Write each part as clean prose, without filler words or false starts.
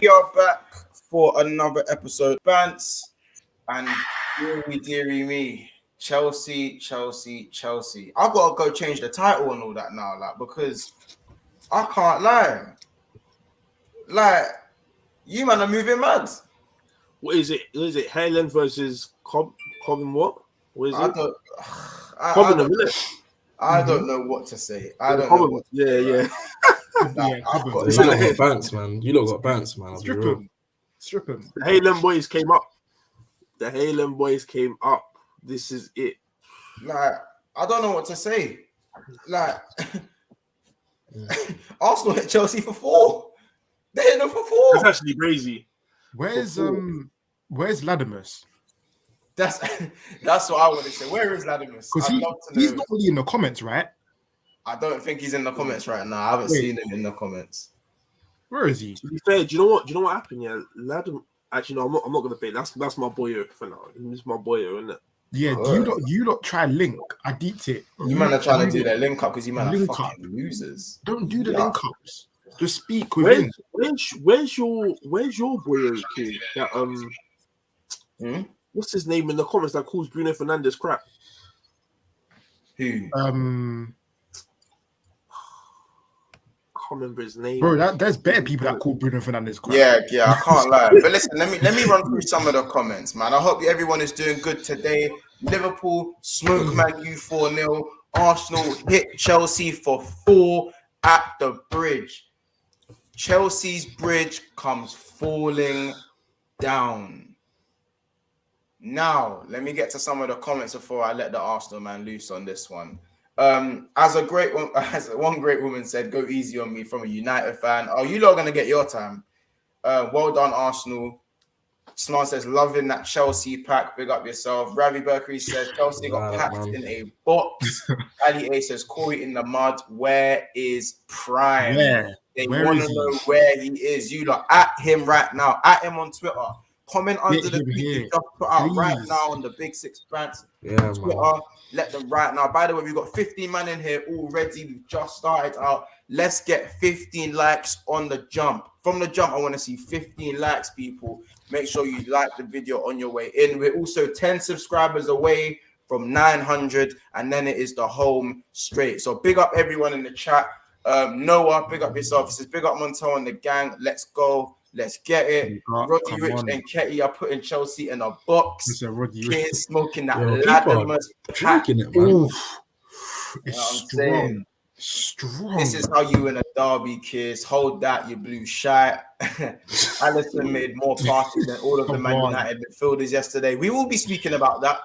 We are back for another episode. Bants and dearie me. Chelsea. I've got to go change the title and all that now, because I can't lie. You man are moving mad. What is it? Is it Haaland versus Cobbin? What is it? I don't know what to say. I don't know what to say. Yeah. You lot got bants, man. Strip him. The Haaland boys came up. This is it. I don't know what to say. Arsenal hit Chelsea for 4. They hit them for 4. That's actually crazy. Where's Latimus? That's what I want to say. Where is Latimus? Because he's not really in the comments, right? I don't think he's in the comments right now. I haven't seen him in the comments. Where is he? To be fair, do you know what happened? Yeah, Latimus. Actually, no, I'm not gonna pay. That's my boyo for now. He's my boyo, isn't it? Yeah, you don't try link. I deeped it. You man are trying to do that link up because you man are fucking losers. Don't do the link ups. Just speak with him. Where's your boyo kid? That what's his name in the comments that calls Bruno Fernandes crap? Who? I can't remember his name. Bro, there's better people that call Bruno Fernandes crap. Yeah, I can't lie. But listen, let me run through some of the comments, man. I hope everyone is doing good today. Liverpool smoke Man U 4-0. Arsenal hit Chelsea for 4 at the bridge. Chelsea's bridge comes falling down. Now, let me get to some of the comments before I let the Arsenal man loose on this one. As one great woman said, go easy on me from a United fan. Oh, you lot are going to get your time. Well done, Arsenal. Smart says, loving that Chelsea pack. Big up yourself. Ravi Berkery says, Chelsea got packed in a box. Ali A says, Corey in the mud. Where is Prime? They want to know where he is. You lot at him right now. At him on Twitter. Comment under the tweet you just put out right now on the Big Six Brands Twitter. Man. Let them right now. By the way, we've got 15 man in here already. We've just started out. Let's get 15 likes on the jump. From the jump, I want to see 15 likes, people. Make sure you like the video on your way in. We're also 10 subscribers away from 900, and then it is the home straight. So big up everyone in the chat. Noah, big up yourself. He says, big up Montel and the gang. Let's go. Let's get it. Roddy Rich and Ketty are putting Chelsea in a box. Kids smoking that Latimus pack. It's strong. This is how you win a derby, kids. Hold that, you blue shite. Allison made more passes than all of the Man United midfielders yesterday. We will be speaking about that.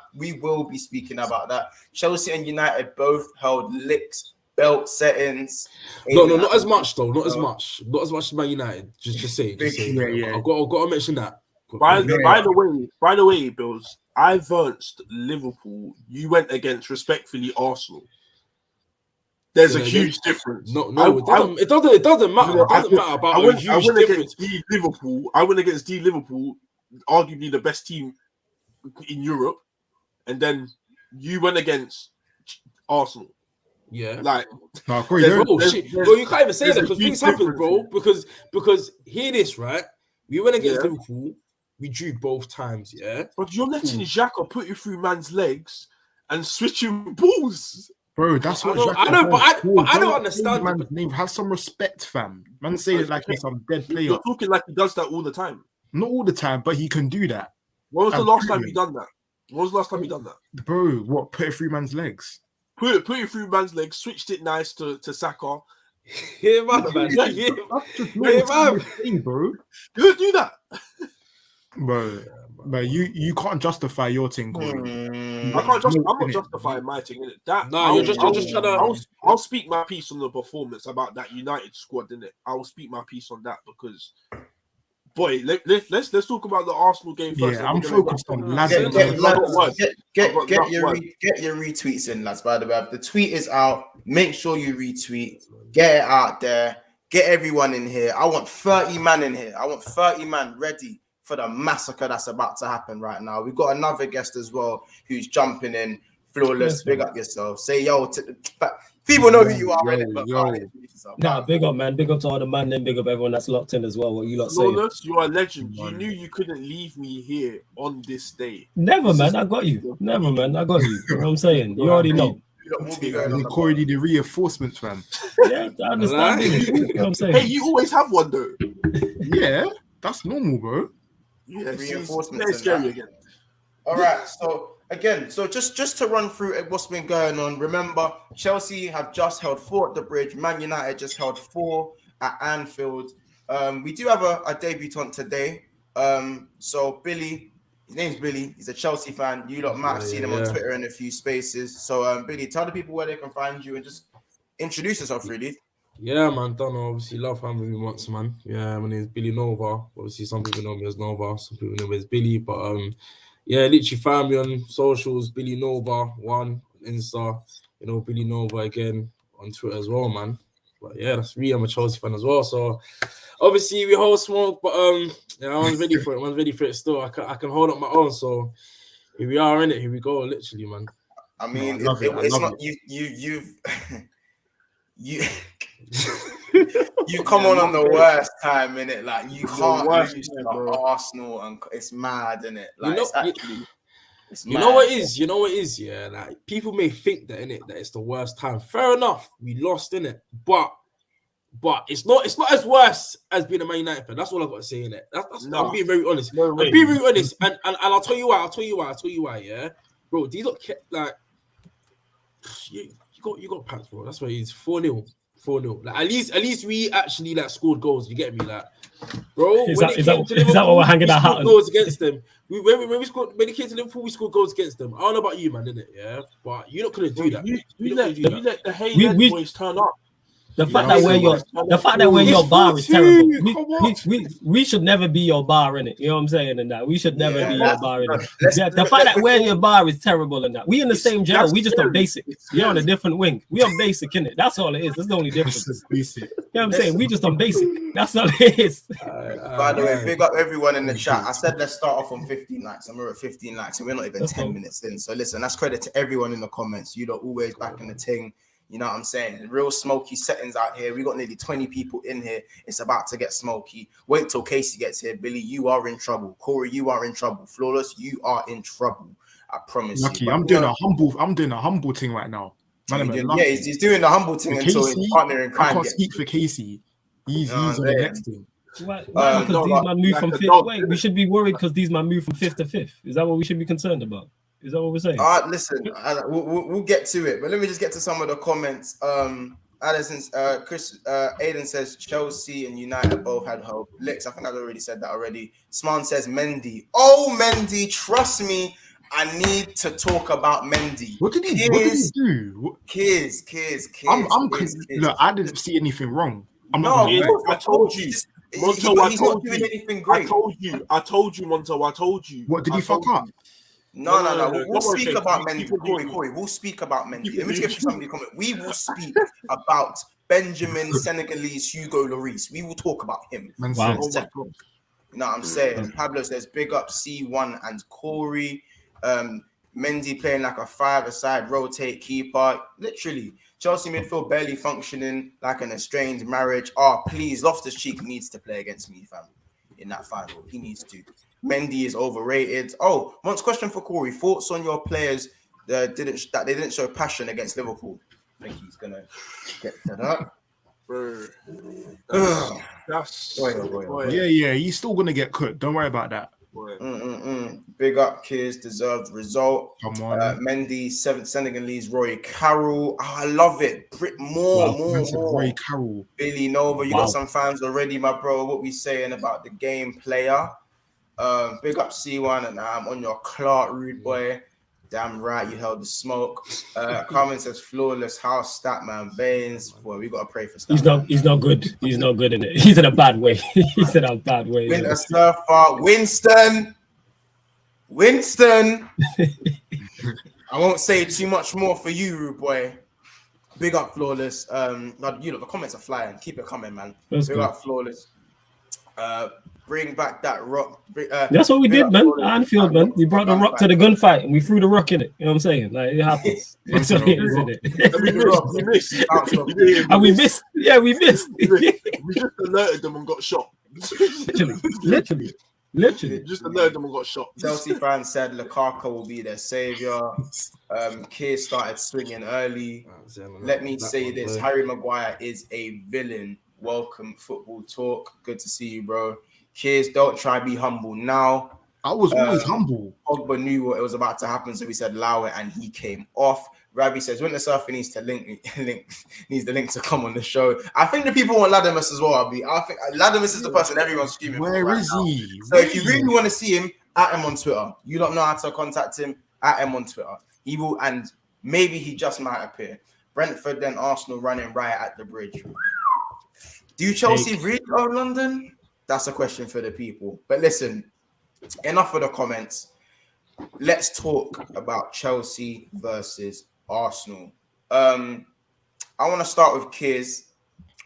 Chelsea and United both held licks. Belt settings. No, not as much though. Not as much as Man United. Just say. Yeah. I've got to mention that. By the way, Bills, I versed Liverpool. You went against respectfully Arsenal. There's a huge difference. No, it doesn't matter. It doesn't matter about a huge difference. I went against Liverpool, arguably the best team in Europe, and then you went against Arsenal. Yeah, you can't even say that because things happen, bro. Because hear this, right? We went against Liverpool, we drew both times, yeah. But you're letting Xhaka put you through man's legs and switching balls, bro. That's what I know, but I don't understand. Man's name, have some respect, fam. Man, say it like he's some dead player. You're talking like he does that all the time. Not all the time, but he can do that. When was the last time you done that? Bro, what? Put it through man's legs. Put it through man's legs, switched it nice to Saka. Yeah, man. Bro. Don't do that. Bro, you can't justify your thing, Corey. I'm not justifying my thing, innit? You're just trying to... I'll speak my piece on the performance about that United squad, innit? I'll speak my piece on that because... Boy, let's talk about the Arsenal game first. Yeah, I'm focused on lads. Get your retweets in, lads. By the way, the tweet is out. Make sure you retweet. Get it out there. Get everyone in here. I want 30 man in here. I want 30 man ready for the massacre that's about to happen right now. We've got another guest as well who's jumping in Flawless, big up yourself. Say yo, people know who you are, innit? But nah, big up, man. Big up to all the man, then big up everyone that's locked in as well. What you lot saying? Flawless, you are a legend. You knew you couldn't leave me here on this day. Never, man. I got you. Never, man. I got you. You know what I'm saying? You already know. Already the reinforcements, fam. Yeah, I understand. You know what I'm saying? Hey, you always have one though. Yeah, that's normal, bro. Yeah, reinforcements. Scary again. All right, so again, just to run through what's been going on. Remember, Chelsea have just held 4 at the Bridge. Man United just held 4 at Anfield. We do have a debutant today. So Billy, his name's Billy. He's a Chelsea fan. You lot might have seen him on Twitter in a few spaces. So Billy, tell the people where they can find you and just introduce yourself, really. Yeah, man, don't know. Obviously, love having me once, man. Yeah, my name is Billy Nova. Obviously, some people know me as Nova, some people know me as Billy. But yeah, literally find me on socials, Billy Nova 1, Insta, Billy Nova again on Twitter as well, man. But yeah, that's me. I'm a Chelsea fan as well. So obviously we hold smoke, but yeah, man's ready for it. Man's ready for it still. I can hold up my own. So here we are in it. Here we go, literally, man. I mean, it's not you come on the worst time, innit? Like you can't lose to Arsenal, and it's mad, innit? Like it's mad. You know what it is, yeah. Like people may think that that it's the worst time. Fair enough, we lost, innit? But it's not as worse as being a Man United fan. That's all I got to say, innit? I'm being very honest. I'm being very honest, and I'll tell you why. Yeah, bro, these look like you got pants, bro. That's what it is. 4-0. Like at least we actually like scored goals. You get me, like, bro. Is that what we're hanging our hat on? Goals against them. When it came to Liverpool, we scored goals against them. I don't know about you, man, innit? Yeah, but you're not gonna do that. You let the Hayden boys turn up. The fact that where your bar is terrible. We should never be your bar, innit? You know what I'm saying? And that we should never be your bar, innit? The fact that where your bar is terrible and that we in the same jail, we just on basic. You're on a different wing. We on basic, innit? That's all it is. That's the only difference. Basic. You know what I'm saying? We just on basic. That's all it is. By the way, big up everyone in the chat. I said let's start off on 15 likes, and we're at 15 likes, and we're not even 10 minutes in. So listen, that's credit to everyone in the comments. You lot always back in the ting. You know what I'm saying? Real smoky settings out here. We got nearly 20 people in here. It's about to get smoky. Wait till Casey gets here. Billy, you are in trouble. Corey, you are in trouble. Flawless, you are in trouble. I promise you. I'm doing a humble thing right now. He's doing the humble thing until his partner in crime. I can't speak for Casey. He's on the next thing. We should be worried because these man moved from 5th to 5th. Is that what we should be concerned about? Is that what we're saying? Listen, we'll get to it, but let me just get to some of the comments. Aiden says Chelsea and United both had hope. Lex, I think I've already said that already. Sman says Mendy. Oh, Mendy, trust me, I need to talk about Mendy. What did he do? Kids. Look, I didn't see anything wrong. I told you. Monto, he's not doing anything great. I told you, Monto. I told you. What did he fuck up? No. We'll speak about Mendy. Corey, we'll speak about Mendy. Let me just give you somebody comment. We will speak about Benjamin Senegalese Hugo Lloris. We will talk about him. Wow. You know what I'm saying? Pablo says big up C1 and Corey. Mendy playing like a 5-a-side rotate keeper. Literally. Chelsea midfield barely functioning like an estranged marriage. Please, Loftus-Cheek needs to play against me, fam. In that final, he needs to. Mendy is overrated. One question for Corey. Thoughts on your players that they didn't show passion against Liverpool? I think he's gonna get that up. Yeah, he's still gonna get cooked. Don't worry about that. Big up, kids. Deserved result. Come on. Mendy, 7th Senegalese Roy Carroll. I love it. More. Roy Carroll. Billy Nova, you got some fans already, my bro. What we saying about the game player? Big up C1 and I'm on your Clark, rude boy. Damn right, you held the smoke. Carmen says flawless house stat man Baines. Boy, we gotta pray for stat. He's not good. He's not good in it. He's in a bad way. He's in a bad way. Winter Surfer, Winston. I won't say too much more for you, rude boy. Big up flawless. The comments are flying. Keep it coming, man. Big up flawless. Bring back that rock. That's what we did, man. Anfield, man. We brought the rock to the gunfight and we threw the rock in it. You know what I'm saying? Like, it happens. That's what it is, isn't it? And we missed. Yeah, we missed. We just alerted them and got shot. Literally. Just alerted them and got shot. Chelsea fans said Lukaku will be their savior. Keir started swinging early. Let me say this: Harry Maguire is a villain. Welcome, football talk. Good to see you, bro. Cheers. Don't try be humble now. I was always humble. Pogba knew what it was about to happen, so he said allow it, and he came off. Ravi says Winter Surfer needs to link to come on the show. I think the people want Ladamus as well. I think Ladamus is the person everyone's screaming for. Where is he? So if you really want to see him, at him on Twitter. You don't know how to contact him, at him on Twitter. He will, and maybe he just might appear. Brentford, then Arsenal running riot at the bridge. Do Chelsea really own London? That's a question for the people. But listen, enough of the comments. Let's talk about Chelsea versus Arsenal. I want to start with Kiz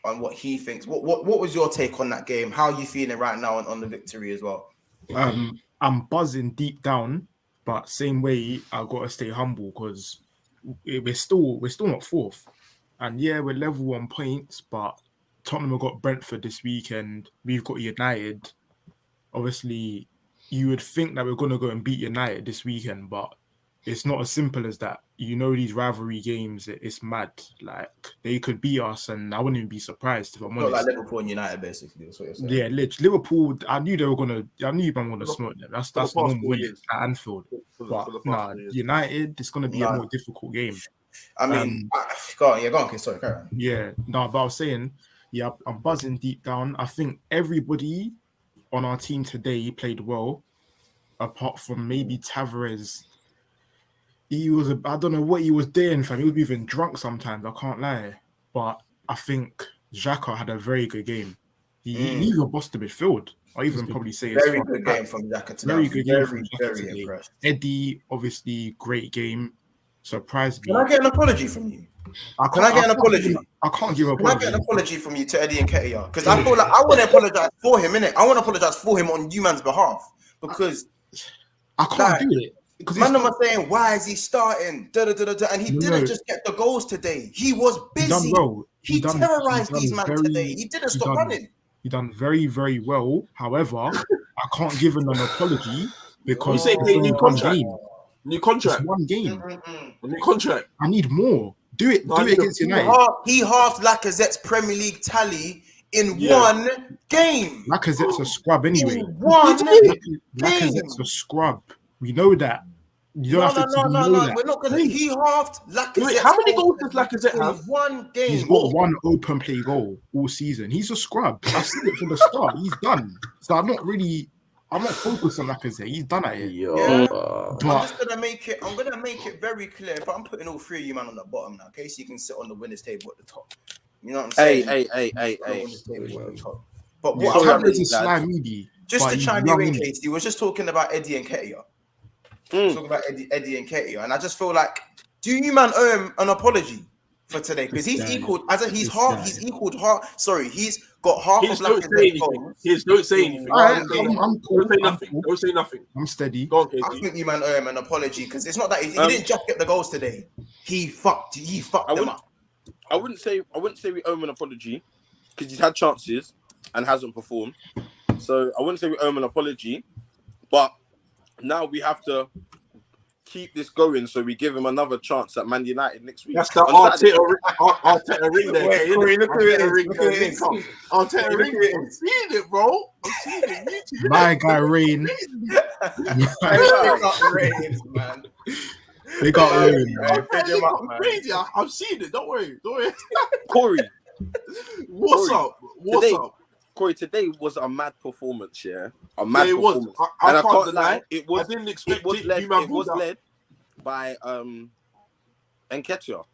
on what he thinks. What was your take on that game? How are you feeling right now on the victory as well? I'm buzzing deep down, but same way I gotta stay humble because we're still not fourth, and yeah, we're level on points, but Tottenham have got Brentford this weekend. We've got United. Obviously, you would think that we're going to go and beat United this weekend, but it's not as simple as that. You know, these rivalry games, it's mad. Like, they could beat us, and I wouldn't even be surprised if I'm honest. Not like Liverpool and United, basically. That's what you're saying. Yeah, Liverpool, I knew I'm going to smoke them. That's normal win at Anfield. But United, it's going to be a more difficult game. I mean, go on. Okay, sorry, carry on. Yeah, no, but I was saying, yeah, I'm buzzing deep down. I think everybody on our team today played well, apart from maybe Tavares. I don't know what he was doing, fam. He was even drunk sometimes, I can't lie. But I think Xhaka had a very good game. He even bossed the midfield. I even probably say very good game from Xhaka today. Very good game from Xhaka very today. Impressed. Eddie, obviously, great game. Surprised me. Can I get an apology from you? Can I get an apology? I can't give an apology. Can I get an apology from you to Eddie and Nketiah? Because I feel like I want to apologize for him, innit? I want to apologize for him on you man's behalf. Because I can't do it. Because man are saying, why is he starting? And he didn't just get the goals today. He was busy. He terrorized these men today. He didn't stop running. He done very, very well. However, I can't give him an apology because you say new contract. New contract. It's one game. New contract. I need more. Do it against United. He halved Lacazette's Premier League tally in one game. Lacazette's a scrub anyway. Lacazette's a scrub. We know that. You don't have to know that. We're not gonna. He halved Lacazette. Wait, how many goals does Lacazette have? One game. He's got one open play goal all season. He's a scrub. I've seen it from the start. He's done. So I'm not focused on Lacazette. He's done at it. Yeah. I'm just gonna make it. I'm gonna make it very clear. If I'm putting all three of you man on the bottom now, okay, so you can sit on the winners table at the top. You know what I'm saying? Hey. But what I'm is slime meaty. Just to chime you in, Casey, was just talking about Eddie and Nketiah. Talking about Eddie and Nketiah, and I just feel like, do you man owe him an apology for today? Because he's equaled he's got half of Lacazette's goals. Don't say anything. I'm cool. Don't say nothing. I'm steady. Go on, Casey. I think you man owe him an apology because it's not that he didn't just get the goals today. He fucked them up. I wouldn't say we owe him an apology because he's had chances and hasn't performed. So I wouldn't say we owe him an apology, but now we have to keep this going, so we give him another chance at Man United next week. That's the Arteta ring there. Corey, look who it is. Arteta ring. I'm seeing it, bro. I'm seeing it. My guy Rain. They got Rain, man. They got Rain. Crazy. I'm seeing it. Don't worry. Corey, what's up? Corey, today was a mad performance, yeah? A mad performance. And I can't deny, I didn't expect it was led by Nketiah.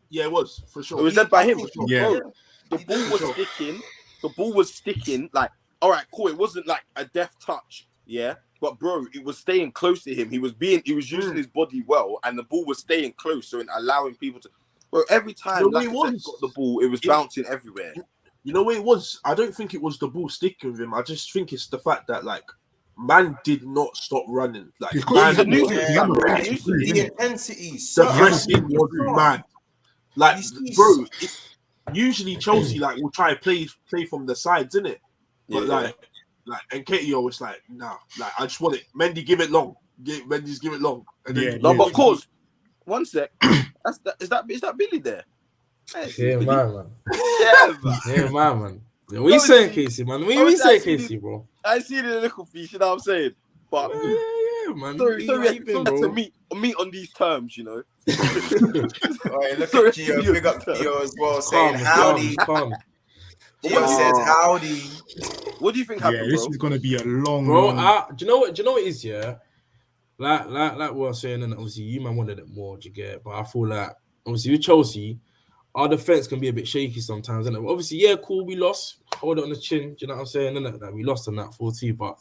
Yeah, it was, for sure. It was led by him. Yeah. Bro, the ball was sticking. Like, all right, cool. It wasn't like a deft touch, yeah? But, bro, it was staying close to him. He was using his body well, and the ball was staying close, so allowing people to... Bro, every time Lacazette got the ball, it was bouncing everywhere. You know what it was? I don't think it was the ball sticking with him. I just think it's the fact that like man did not stop running. Like It's man, because the intensity, the pressing was mad. Like, bro, usually Chelsea like will try to play from the sides, innit? But like Nketiah, it's like nah. Like I just want it. Mendy, give it long. Mendy's give it long. And then, No, but of course. One sec. Is that Billy there? Yeah, man. Yeah, man. What you saying, Casey, man? What you saying, Casey, bro? I see the little fish, you know what I'm saying? But yeah, man. Sorry, to meet on these terms, you know. Alright, look at Gio, big up Gio as well, saying howdy. Gio says howdy. What do you think happened, this is gonna be a long, bro. Do you know what it is? Yeah, like what I was saying, and obviously you man wanted it more. Do you get it? But I feel like obviously with Chelsea, our defense can be a bit shaky sometimes, and obviously, yeah, cool, we lost. Hold it on the chin. Do you know what I'm saying? That we lost on that 4-2, but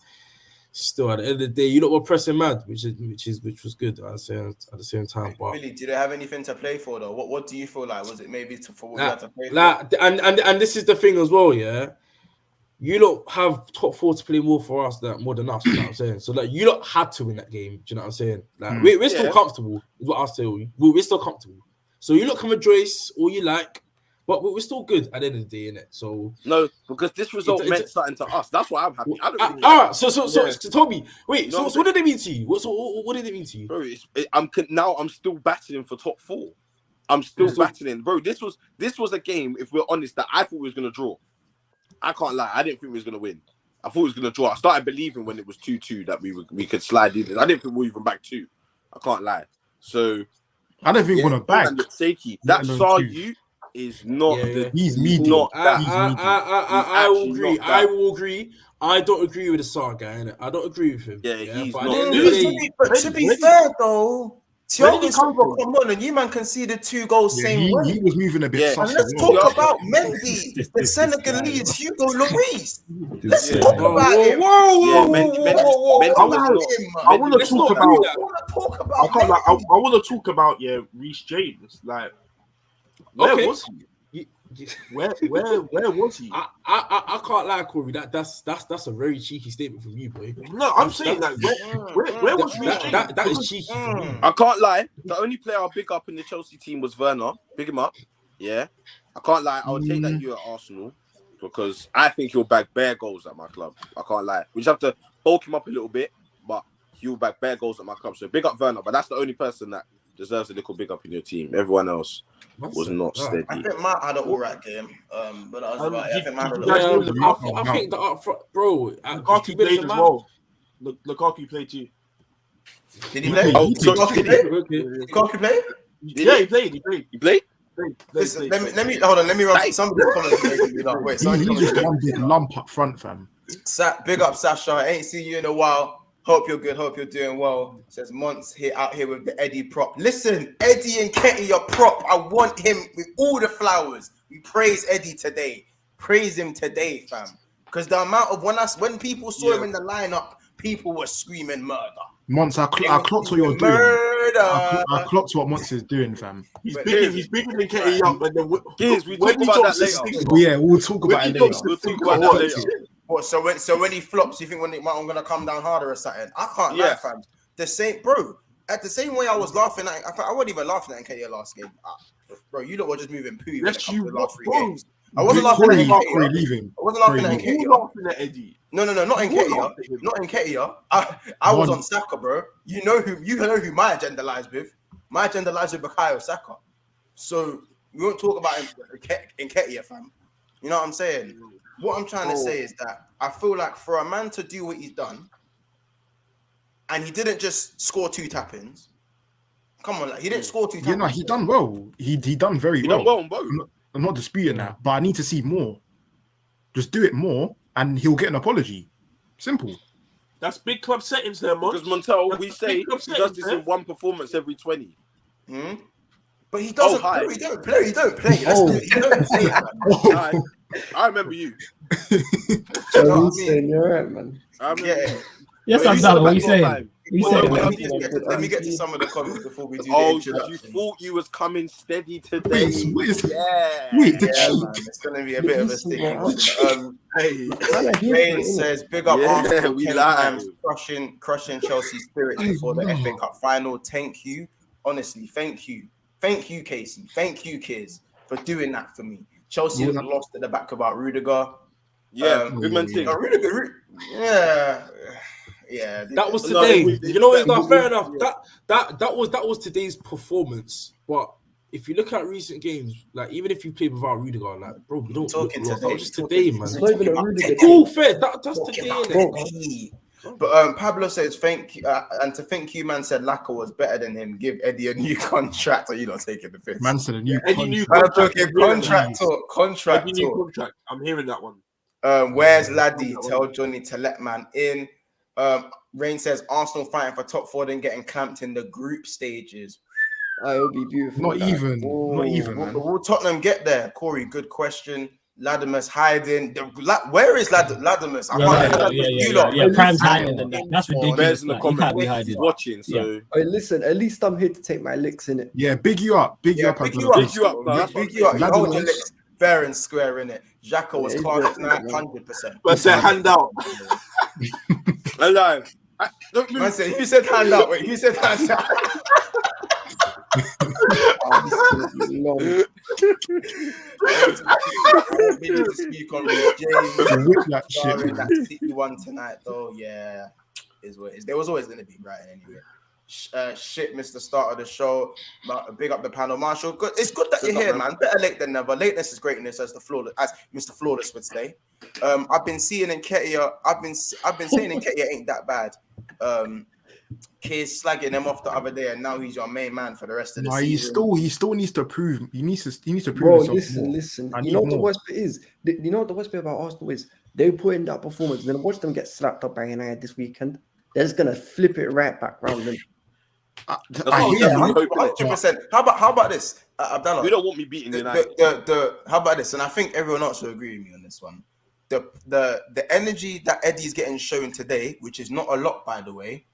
still, at the end of the day, you lot were pressing mad, which was good. I'd say at the same time. But Billy, do they have anything to play for though? What do you feel like? Was it maybe for what we had to play for? And this is the thing as well, yeah. You lot have top 4 to play more for us more than us. You know what I'm saying? So like, you lot had to win that game. Do you know what I'm saying? Like we're still comfortable. Is what I'll tell you. We're still comfortable. So you lot can rejoice all you like. But we're still good at the end of the day, innit? So no, because this result meant something to us. That's why I'm happy. I don't really all right, so Toby, wait. So what did it mean to you? What did it mean to you? Bro, I'm still battling for top 4. I'm still battling, bro. This was a game, if we're honest, that I thought we was gonna draw. I can't lie. I didn't think we was gonna win. I thought we was gonna draw. I started believing when it was 2-2 that we could slide in. I didn't think we were even back 2. I can't lie. So I don't think we're gonna back. Shaky. That Salah is not. He's medium. Not I will agree. I will agree. I don't agree with the Salah guy, innit? I don't agree with him. Yeah, he's not. But to be fair, though, Thiago Silva come on, and you man conceded 2 goals same way. He was moving a bit. And let's talk about Mendy, the Senegalese Hugo Lloris. Let's talk about him. I want to talk about Reece James. Like, where was he? Where was he? I can't lie, Corey. That's a very cheeky statement from you, boy. No, I'm saying that. Where was Reece James? That is cheeky. I can't lie. The only player I'll pick up in the Chelsea team was Werner. Pick him up. Yeah. I can't lie. I would take that you at Arsenal because I think he'll bag bare goals at my club. I can't lie. We just have to bulk him up a little bit, but he'll bag bare goals at my club. So big up Werner, but that's the only person that deserves a little big up in your team. Everyone else was not steady. I think Matt had an alright game, but I was about. I think Matt had I think the up front, bro. Lukaku played as well. Lukaku played too. Did he play? Lukaku play? Yeah, he played. He played? Listen, let me hold on. Let me run some of the comments. Wait, he's just one big lump up front, fam. Big up, Sasha. I ain't seen you in a while. Hope you're good. Hope you're doing well. Says Monts out here with the Eddie prop. Listen, Eddie Nketiah prop. I want him with all the flowers. We praise Eddie today. Praise him today, fam. Because the amount of when people saw him in the lineup, people were screaming murder. Monts, I clocked what you're doing. I clocked what Monts is doing, fam. He's picking Nketiah up, but then we talk about that later. Yeah, we'll talk about it later. We'll talk about that later. What? So when he flops, you think I'm gonna come down harder or something? I can't lie, fam. The same, bro. At the same way I was laughing at, I wasn't even laughing at Nketiah last game, bro. You lot were just moving poo. That's you, the last 3 games. I wasn't laughing at Nketiah. I wasn't laughing at Nketiah. You laughing at Eddie? No, not Nketiah. Not Nketiah. I was on Saka, bro. You know who my agenda lies with. My agenda lies with Bukayo Saka. So we won't talk about Nketiah, fam. You know what I'm saying? What I'm trying to say is that I feel like for a man to do what he's done, and he didn't just score 2 tap-ins. Come on, like, he didn't score 2 tap-ins. Yeah, no, he done well. He done very well. He done well on both. I'm not disputing that, but I need to see more. Just do it more, and he'll get an apology. Simple. That's big club settings there, Mon. Because Montel, we say he does this in 1 performance every 20. But he doesn't. Oh, he don't play. He don't play. He don't play. I remember you. You're right, man. Yeah. Yes, I'm done. What are you saying? Let me get to some of the comments before we do the introduction. You thought you was coming steady today. Wait, man. It's going to be a bit of a sticky one. Rain says, big up Arsenal, 10 times, crushing Chelsea spirits before the FA Cup final. Thank you. Honestly, thank you. Thank you, Casey. Thank you, kids, for doing that for me. Chelsea was lost at the back about Rudiger. Good man thing. Rudiger. Yeah. That was today. You know, it's not fair enough. That was today's performance. But if you look at recent games, like even if you play without Rudiger, like bro, we don't talking look today. just today, man. It's cool, fair. That's today. But Pablo says thank you, and to thank you, man said Laka was better than him. Give Eddie a new contract. Are you not taking the piss? Man said a new contract talk. I'm hearing that one. Where's Laddie? Tell Johnny to let man in. Rain says Arsenal fighting for top 4, then getting clamped in the group stages. It'll be beautiful. Not even, man. Will Tottenham get there? Corey, good question. Latimer's hiding. Where is Latimer's? Prime's hiding. That's ridiculous. In the comments, he's watching. So listen, at least I'm here to take my licks in it. Yeah, big you up. Big you up. You hold your licks fair and square in it. Xhaka was class 900%. But say hand out. Alive. You said hand out. Wait, you said hand out. Billy to speak on James. That City one tonight, though. Yeah, is what it is. There was always going to be Brighton anyway. Shit, Mr. Start of the show. Big up the panel, Marshall. Good. It's good that you're here, man. Better late than never. Lateness is greatness, as Mr. Flawless would say. I've been seeing Nketiah. I've been saying Nketiah ain't that bad. Kids slagging him off the other day, and now he's your main man for the rest of the season. He still needs to prove. He needs to prove Bro, himself. listen. You know what the worst bit is? You know what the worst bit about Arsenal is? They put in that performance, and then watch them get slapped up by United this weekend. They're just gonna flip it right back round them. 100%. How about this, Abdallah? You don't want me beating United. How about this? And I think everyone else will agree with me on this one. The energy that Eddie's getting shown today, which is not a lot, by the way,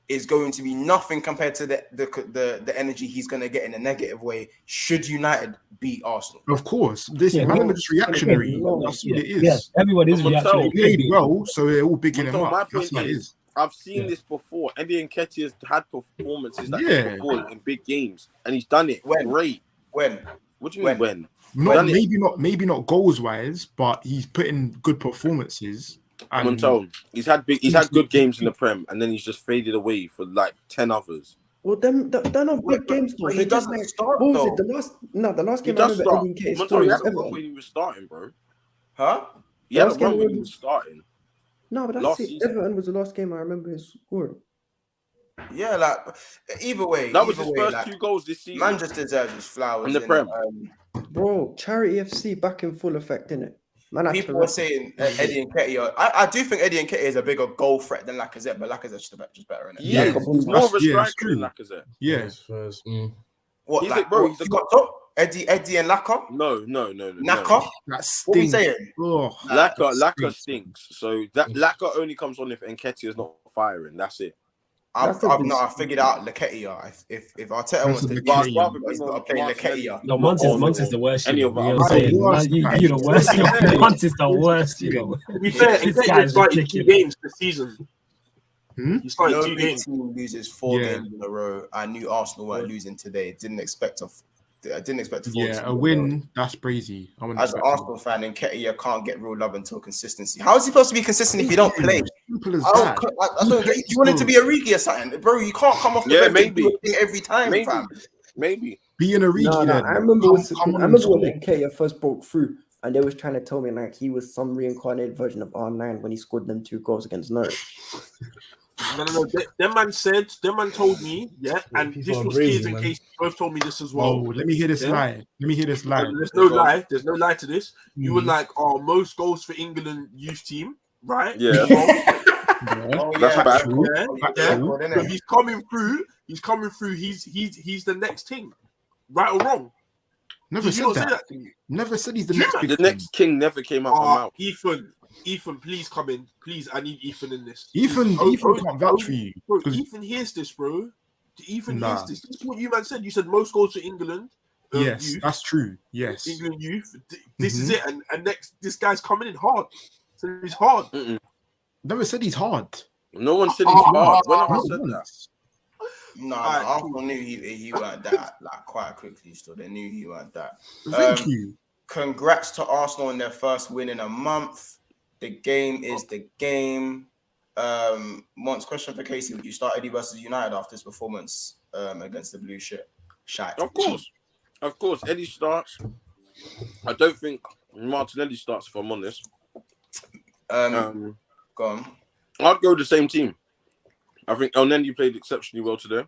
is going to be nothing compared to the energy he's going to get in a negative way should United beat Arsenal. Of course, this man is just reactionary. That's what it is. Yeah, everyone is reactionary. He played well, so they're all bigging him up. That's what it is. I've seen this before. Eddie Nketiah's had performances like this before in big games, and he's done it. Great. When? What do you mean when? Maybe not goals wise, but he's put in good performances. And he's had good games in the Prem, and then he's just faded away for like 10 others. Well, they're not big games though. He doesn't start. What was it? The last game I remember Eddie Nketiah started was Everton. When he was starting, bro. Huh? Yeah, that's when he was starting. No, but that's it. Everton was the last game I remember his scoring. Yeah, like either way. That was his first 2 goals this season. Man just deserves his flowers. In the Prem. Bro, Charity FC back in full effect, innit? People were saying Eddie Nketiah. I do think Eddie Nketiah is a bigger goal threat than Lacazette, but Lacazette's just better, innit? Yeah, he's more of a striker than Lacazette. Yeah. What, he's the top? Eddie and Laka? No. Naka? That stinks. What are we saying? Oh, Laka stinks. So that Laka only comes on if Nketiah's not firing. That's it. I figured out Nketiah. If Arteta wants to do it, he's got to play Nketiah. No, Montes is the worst. You know what I'm saying? You the worst. Montes is the worst. You know. To be fair, Nketiah started 2 games this season. He started 2 games. Team loses 4 games in a row. I knew Arsenal weren't losing today. Didn't expect to. A win. That's crazy. As an Arsenal fan, Nketiah can't get real love until consistency. How is he supposed to be consistent if you don't play? I don't get. You want it to be a Origi or something, bro? You can't come off the bench maybe every time, fam. Maybe be an Origi. No, I remember when Nketiah first broke through, and they was trying to tell me like he was some reincarnated version of R9 when he scored them 2 goals against Norwich. No. Them man told me, and this was kids in case both told me this as well. Oh, let me hear this lie. There's no lie. There's no lie to this. You were like, most goals for England youth team, right? Yeah. That's bad. So he's coming through. He's the next thing, right or wrong? Never Did you not said say that. that to me? Never said he's the Yeah, next big The thing. next king never came out my mouth. Ethan, please come in. Please, I need Ethan in this. Ethan can't vouch for you. Bro, 'Cause- Ethan hears this, bro. Ethan Nah. hears this. This is what you man said. You said most goals for England. Yes, Youth, that's true. Yes. England youth. This is it. And next, this guy's coming in hard. So he's hard. Never said he's hard. No one said he's hard. When have I Not said that? once. No, Alright, Arsenal knew he weren't that like quite quickly. So they knew he weren't that. Thank you. Congrats to Arsenal on their first win in a month. The game is the game. Once question for Casey: would you start Eddie versus United after his performance against the Blue Shite? Of course. Eddie starts. I don't think Martinelli starts. If I'm honest. Go on. I'd go with the same team. I think El Neni played exceptionally well today.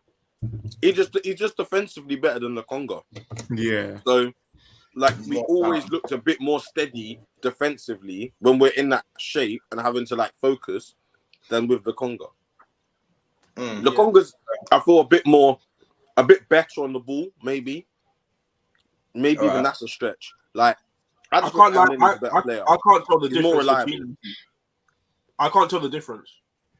He's just defensively better than the Congo. Yeah. So, like, we always looked a bit more steady defensively when we're in that shape and having to like focus than with the Congo. The Congo's, I thought a bit better on the ball, maybe even that's a stretch. Like, I can't tell the difference. I can't tell the difference.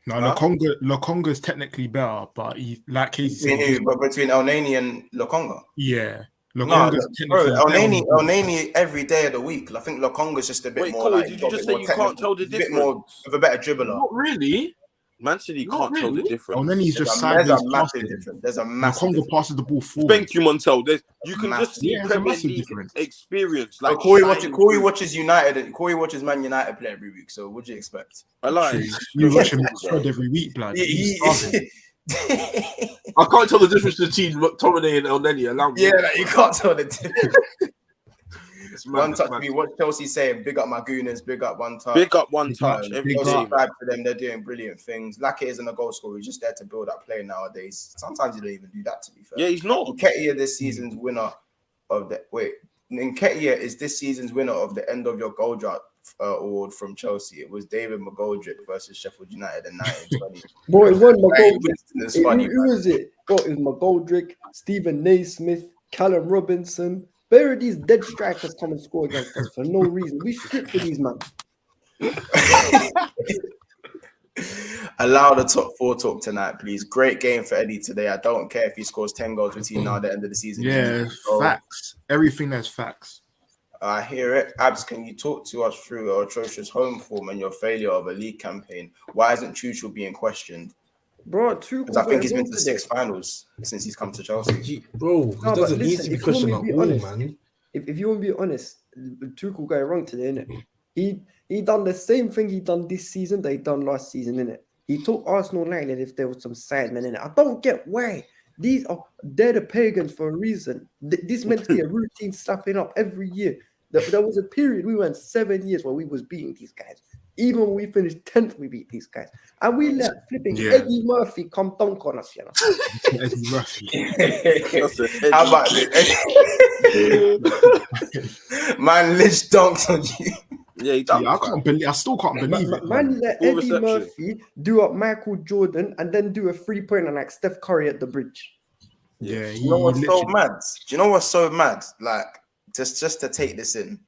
No, Lokonga is technically better, but he, like Casey said, between El Neni and Lokonga. Yeah. El Neni every day of the week. I think Lokonga's just a bit more. Corey, did you just say you can't tell the difference? A bit more of a better dribbler. Not really. Man said you can't tell the difference. And then he's just There's a massive difference. There's a massive Lokonga passes the ball forward. Thank you, Montel. You can just see Premier League experience. Like Corey watches United and Corey watches Man United play every week. So what do you expect? I like You watch him every week, blood. I can't tell the difference between McTominay and El Neni. Allow me. Yeah, like, you can't tell the difference. One touch. Me, what Chelsea saying? Big up my Gooners. Big up One Touch. Big up One Touch. Every Chelsea vibe for them. They're doing brilliant things. Lackett isn't a goal scorer. He's just there to build up play nowadays. Sometimes you don't even do that. To be fair. Yeah, he's not. Nketiah this season's winner of the Nketiah is this season's winner of the end of your goal drought award from Chelsea. It was David McGoldrick versus Sheffield United in 1920. Boy, it wasn't McGoldrick. It's funny. Who was it? Oh, it was McGoldrick, Stephen Naismith, Callum Robinson. Where are these dead strikers come and score against us for no reason? We stripped for these man. Allow the top four talk tonight, please. Great game for Eddie today. I don't care if he scores 10 goals between now and the end of the season. Yeah, facts. Everything that's facts. I hear it. Abs, can you talk to us through your atrocious home form and your failure of a league campaign? Why isn't Tuchel being questioned? Bro, because I think he's been to 6 finals since he's come to Chelsea. He doesn't need to be questioned at all, man. If you want to be honest, Tuchel got it wrong today, innit? He done the same thing he done this season that he done last season, innit? He took Arsenal line as if there was some sidemen in it. I don't get why. They're the pagans for a reason. This meant to be a routine slapping up every year. There was a period, we went 7 years where we was beating these guys. Even when we finished 10th, we beat these guys. And we let flipping Eddie Murphy come dunk on us, you know. Eddie Murphy. How about this? Man, Lich dunked on you. I still can't believe it. Man, let Eddie Murphy do up Michael Jordan and then do a 3-pointer like Steph Curry at the bridge. Yeah, you know what's so mad? Do you know what's so mad? Like, just to take this in.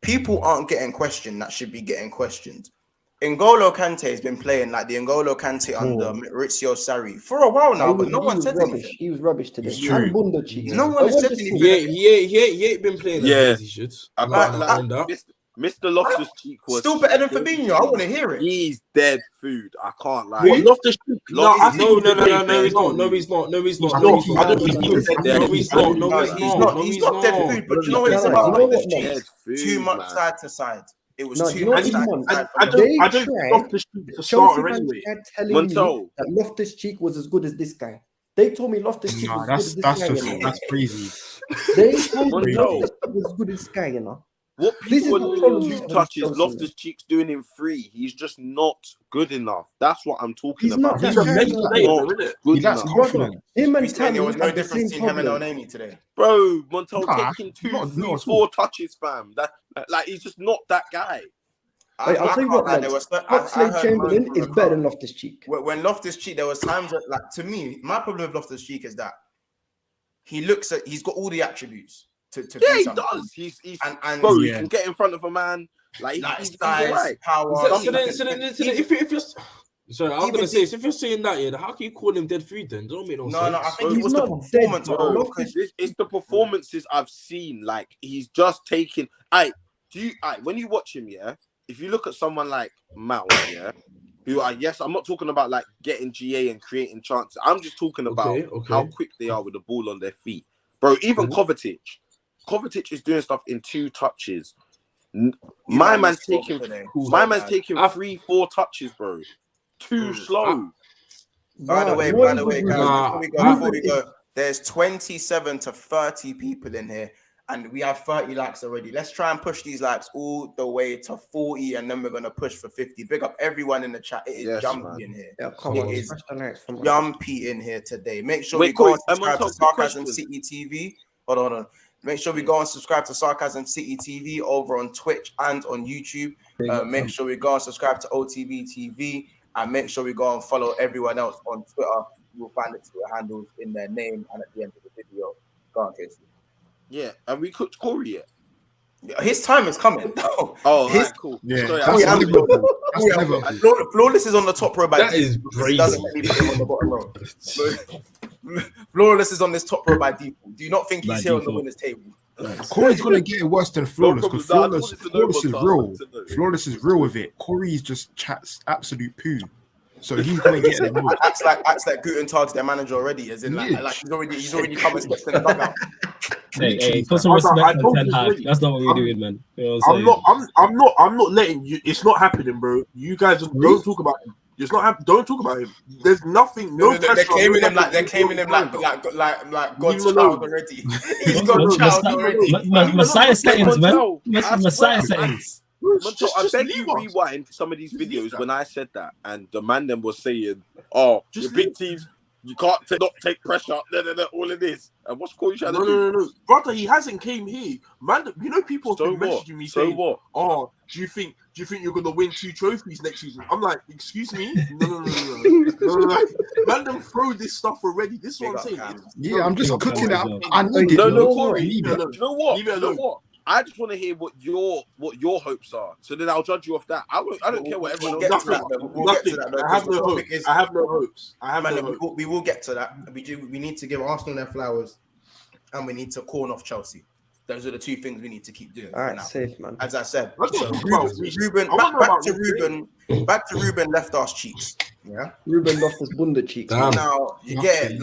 People aren't getting questioned that should be getting questioned. N'Golo Kante has been playing like the N'Golo Kante under Maurizio Sarri for a while now, but no one said anything. He was rubbish today. No one said anything. He ain't been playing as he should. Mr. Loftus-Cheek was still better than Fabinho. I want to hear it. He's dead food. I can't lie. What, Loftus-Cheek? No, he's not. No, he's not. He's not dead food. But you know what it's about? Loftus-Cheek? Too much side to side. It was too much side to side. I don't think Loftus-Cheek's a starter anyway. Telling me that Loftus-Cheek was as good as this guy. They told me Loftus-Cheek was as good as this guy. That's crazy. They told me Loftus-Cheek was as good as this guy, you know. What people want 2 touches, Loftus-Cheek's doing in 3. He's just not good enough. That's what I'm talking about. He's not good enough. Him and there was no difference between him and Onemi today. Bro, Montel taking 2, 3, 4 touches, fam. Like he's just not that guy. I'll tell you what, Oxlade-Chamberlain is better than Loftus-Cheek. When Loftus-Cheek, there was times that, like, to me, my problem with Loftus-Cheek is that he's got all the attributes. to Yeah, do he something. does. He's And bro, he can get in front of a man. Like he's size, right. power. If you're sorry, I was gonna say, so if you're saying that, yeah, how can you call him dead food then? Don't make no sense. No, I think He's it was the not dead, performance, bro. bro. It's the performances I've seen. Like he's just taking. When you watch him, yeah. If you look at someone like Mount, yeah, who I'm not talking about like getting GA and creating chances. I'm just talking about how quick they are with the ball on their feet, bro. Even Kovacic is doing stuff in 2 touches. My man's taking 3-4 touches, bro. Too slow. By the way, guys, before we go, there's 27 to 30 people in here, and we have 30 likes already. Let's try and push these likes all the way to 40, and then we're gonna push for 50. Big up everyone in the chat. It is jumpy in here. Yeah, come on. It is jumpy in here today. Make sure Wait, we go and Corey, subscribe to Sarcasm City TV. Hold on. Make sure we go and subscribe to Sarcasm City TV over on Twitch and on YouTube. Make sure we go and subscribe to OTB TV, and make sure we go and follow everyone else on Twitter. You'll find the Twitter handles in their name and at the end of the video. Go on, Casey. Yeah, and we cooked Corey yet. His time is coming. Right, cool. Yeah, Flawless is on the top row by that is crazy. Doesn't let me put him on the bottom row. Flawless is on this top row by default. Do you not think he's here on the winners' table? Corey's gonna get it worse than Flawless because Flawless is real. Flawless is real with it. Corey's just chats absolute poo. So he's gonna get it. Acts like Guten Tag's their manager already, as in like he's already come and stepped in the dugout. Hey, put some respect on Ten Hag. That's not what we're doing, man. You know what I'm not letting you. It's not happening, bro. You guys don't talk about him. It's not don't talk about him. There's nothing. They're claiming him like God's child already. He's God's child already. Messiah settings, man. Messiah settings. I beg you rewind some of these videos when I said that, and the man then was saying, "Oh, your big teams, you can't not take pressure." All of this, and what's Corey trying to do? No, brother, he hasn't came here, man. You know, people have been messaging me saying, "What? Oh, do you think you're gonna win 2 trophies next season?" I'm like, excuse me, no. Man, them throw this stuff already. This is what I'm saying. Yeah, I'm just cooking it up. I need it. No, Corey. You know what? I just want to hear what your hopes are, so then I'll judge you off that. I don't care what everyone else. I have no hopes. We will get to that. We need to give Arsenal their flowers, and we need to corn off Chelsea. Those are the 2 things we need to keep doing. All right, safe, man. As I said, back to Ruben left arse cheeks. Yeah, Ruben lost his bunda cheeks. Now you get it.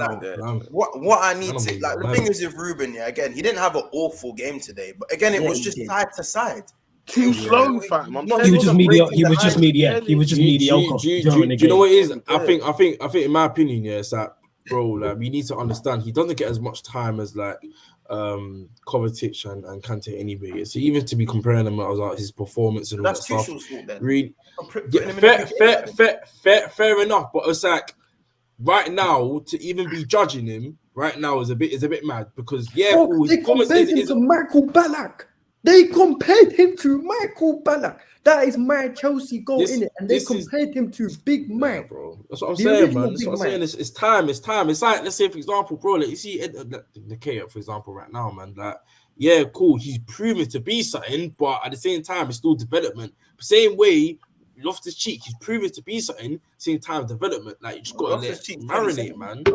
What I need to the thing is with Ruben, yeah. Again, he didn't have an awful game today, but again, it was just side to side. Too slow, fam. He was just mediocre. He was just mediocre. Do you know what it is? I think in my opinion, yeah, it's that, bro. Like, we need to understand he doesn't get as much time as like Kovacic and Kante anyway. So even to be comparing them about his performance and all that stuff, fair enough. But it's like right now to even be judging him right now is a bit mad because they compared him to Michael Ballack. They compared him to Michael Ballack. That is my Chelsea goal in it, and they compared him to Big Mike, bro. That's what I'm saying, man. That's what I'm saying. It's time. It's like, let's say, for example, bro, like you see Nketiah, for example, right now, man. Like, yeah, cool. He's proven to be something, but at the same time, it's still development. Same way, Loftus-Cheek, he's proven to be something. Same time, development. Like, you just got to let marinate, man. No.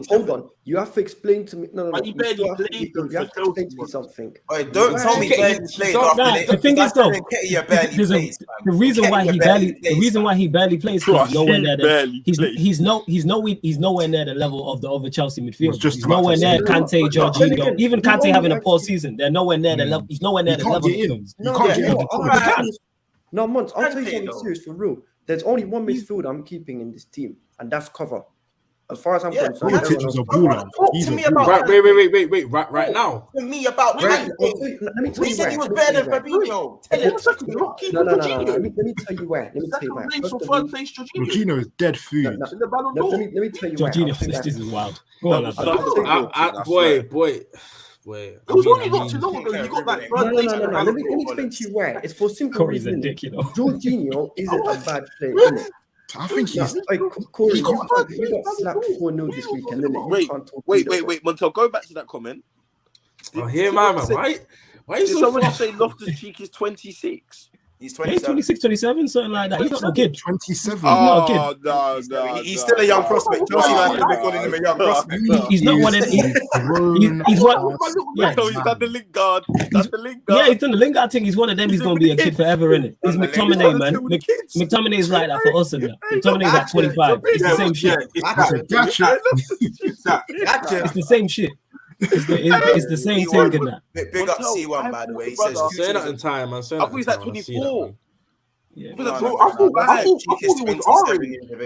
Hold on. You have to explain to me. No. He barely played. You have to explain to me something. Don't tell me barely played. The thing is, though, the reason why he barely plays because he's nowhere near he's nowhere near the level of the other Chelsea midfield. He's nowhere near Kante, Jorginho. Even Kante having a poor season, they're nowhere near the level. He's nowhere near the level. You can't get in. No, Mons, I'll tell you something serious for real. There's only one midfielder I'm keeping in this team, and that's cover. As far as I'm concerned, talk to me about wait. Right now. To me about let me tell you said he was better than Fabinho. No. Let me tell you why. Jorginho is dead food. Let me tell you why. Jorginho, this is wild. Go on, boy. It was only not too long ago. You got that. No. Let me explain to you why. It's for simple reason. Jorginho isn't a bad player, isn't it? I think he's. Corey, you got slapped 4-0 this weekend, didn't it? Wait, Montel, go back to that comment. Oh, here, man. Why are you Did so someone fast? just say Loftus-Cheek is 26? He's Yeah, 27. 26, 27, something like that. He's not a kid. 27. not a kid. No, He's still a young prospect. Chelsea fans have been calling him a young prospect. He's not one of them. He's one. Yeah, No, he's done the Lingard. yeah, he's done the Lingard thing. He's one of them. He's going to be a kid forever, innit? He's McTominay, man. McTominay's like that for us, innit? McTominay's like 25. It's the same shit. It's the same shit. It's the same thing in that. Big up C1, by the way. He says, Say that in time, man. Say I that thought in he's time. like I see that, 24. man. Yeah. I thought He's 27.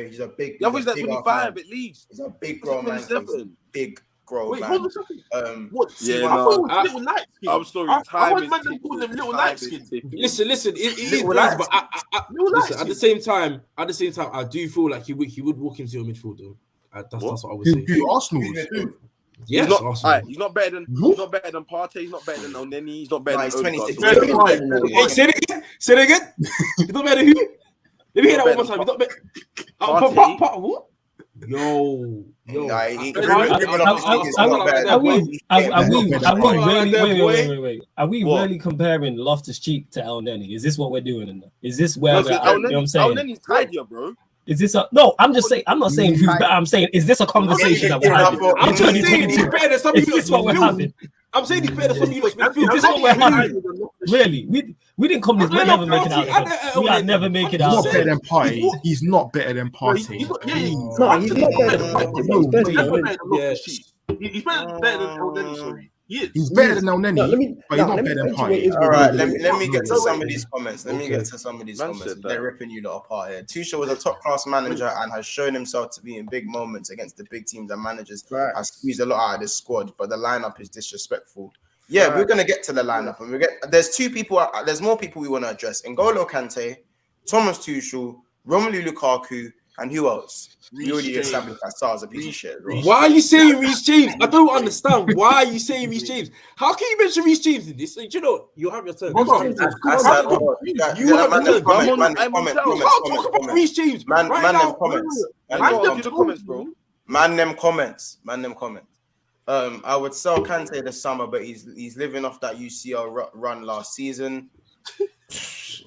He's a big. he's like 25 at least. He's a big grown man. He's a big grown Wait, man. hold on a second. What? Yeah, I thought it was no, little light skin. I'm sorry. I Time was is man them calling them little light skin. Listen. It is Little crazy, lads. but listen, at the same time, I do feel like he would walk into your midfield though. That's what I would say. Who Arsenal? Yes, he's not, Arsenal. he's not better than Partey. He's not better than Oneni. He's not better He's than 26. Odegaard. Hey, say it again. He's not better than who? Let me hear that one more time. He's not better. What? Yo. Wait. Are we really comparing Loftus-Cheek to El Neni? Is this what we're doing? Is this where we're at? You know what I'm saying? El Neni's tidier, bro. Is this a no? I'm just saying. I'm not saying who's better. I'm saying is this a conversation that we're having? I'm just saying he's better than some of Is this what we're having? I'm saying he's better than some of you. Is this what we're having? Really? We didn't come this. We'll never make it out. We are never make it He's out. not better than Partey. He's not better than Partey. No, he's not better than Partey. He's better than El Neni, sorry. He's better than El Neni, but he's not better than Partey. All right, let me get to some of these comments. They're ripping you lot apart here. Tuchel was a top-class manager and has shown himself to be in big moments against the big teams and managers. Has squeezed a lot out of this squad, but the lineup is disrespectful. Yeah, we're gonna get to the lineup, and there's more people we want to address. N'Golo Kante, Thomas Tuchel, Romelu Lukaku, and who else? We already established that Sar's a piece of shit. Why are you saying Reece James? I don't understand. Why are you saying Reece James? How can you mention Reece James in this? You know, you have your turn. You have your turn. Talk about Reece James. Man, them comments, bro. Man, them comments. I would sell Kante this summer, but he's living off that UCL run last season.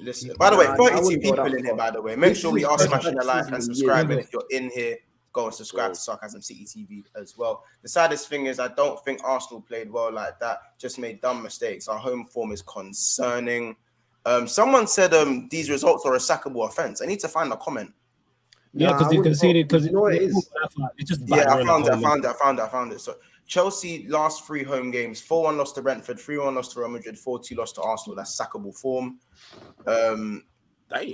Listen, by the way, 32 people in here, by the way. Make sure we are smashing the like and subscribe. And if you're in here, go and subscribe to Sarcasm City TV as well. The saddest thing is I don't think Arsenal played well like that. Just made dumb mistakes. Our home form is concerning. Someone said these results are a sackable offense. I need to find a comment. Yeah, because they conceded. Because you know what it is. It's just I found it. So Chelsea last 3 home games: 4-1 lost to Brentford, 3-1 lost to Real Madrid, 4-2 lost to Arsenal. That's sackable form.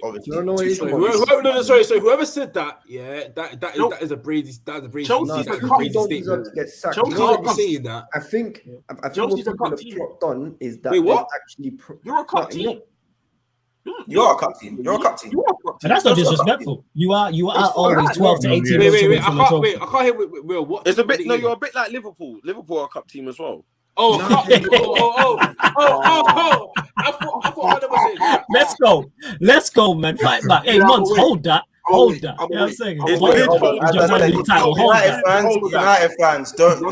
Obviously, sorry. Whoever said that, that is a Brady. That's a Brady. Chelsea's a crazy statement. Chelsea can't be saying that. I think what people have clocked on is that actually you're a cup team. You are a cup team. You're a cup team. And that's not disrespectful. You are always 12 to 18. Wait. I can't hear. What? It's a bit. No, you're a bit like Liverpool. Liverpool are a cup team as well. Oh, I thought I was saying that. Let's go, man. Fight back. Hey, Mons, hold that. You know what I'm saying? United fans, don't.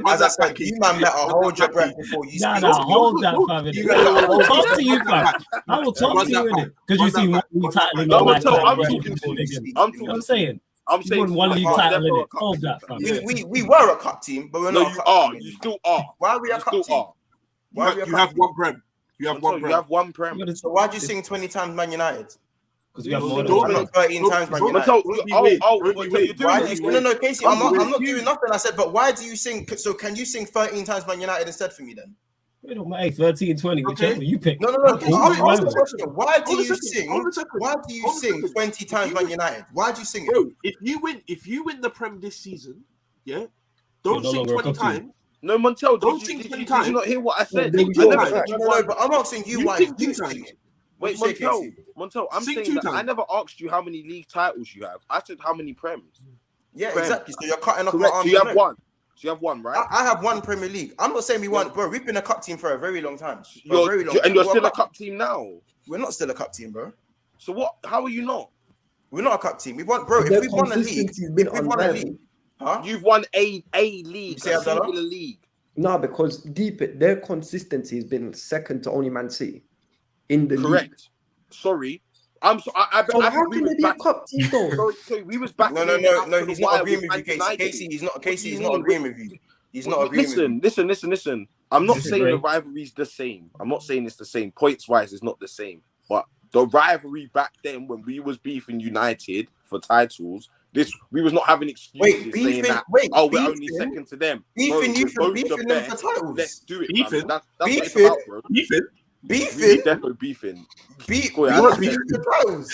As I said, you man better hold your breath before you speak. Hold that, fam. I will talk to you, fam. I will talk to you in it because you see one league title in I'm saying. You won one league title in it. Hold that, fam. We were a cup team, but we're not. You are. You still are. Why are we a cup team? You have one prem. You have one prem. So why do you sing 20 times Man United? Because we have more than 13 times Man United. No, Casey, I'm not doing nothing. I said, but why do you sing? So can you sing 13 times Man United instead for me then? It don't matter, 13, 20, whichever you pick. No. Ask the question. Why do you sing 20 times Man United? Why do you sing it? Bro, if you win the Prem this season, don't sing 20 times. No, Montel, don't sing 20 times. Did you not hear what I said? No, but I'm asking you why you sing it. Wait, Montel, I'm saying that I never asked you how many league titles you have. I said how many Prems. Yeah, exactly. So you're cutting off my arm. So you have one. So you have one, right? I have one Premier League. I'm not saying we won, bro. We've been a cup team for a very long time. And you're still a cup team now. We're not still a cup team, bro. So what? How are you not? We're not a cup team. We won, bro. If we've won a league, huh? You've won a league, a singular league. No, because their consistency has been second to only Man City in the league. Correct. Sorry. I'm so I So I how think we can was they be a back. cup team though? Sorry, we was back. No, he's not agreeing with you, Casey. Casey, he's not agreeing with you. He's not agreeing with you. Listen. I'm not saying Disagree. the rivalry's the same. I'm not saying it's the same. Points wise, it's not the same. But the rivalry back then, when we was beefing United for titles, we was not having excuses saying that. We're only second to them. Beefing you for Both beefing the them for best. titles. Let's do it. Beefing. That's what it's Beefing. about, bro. Beefing. Beefing. Definitely beefing. Beefing Go for ahead. titles.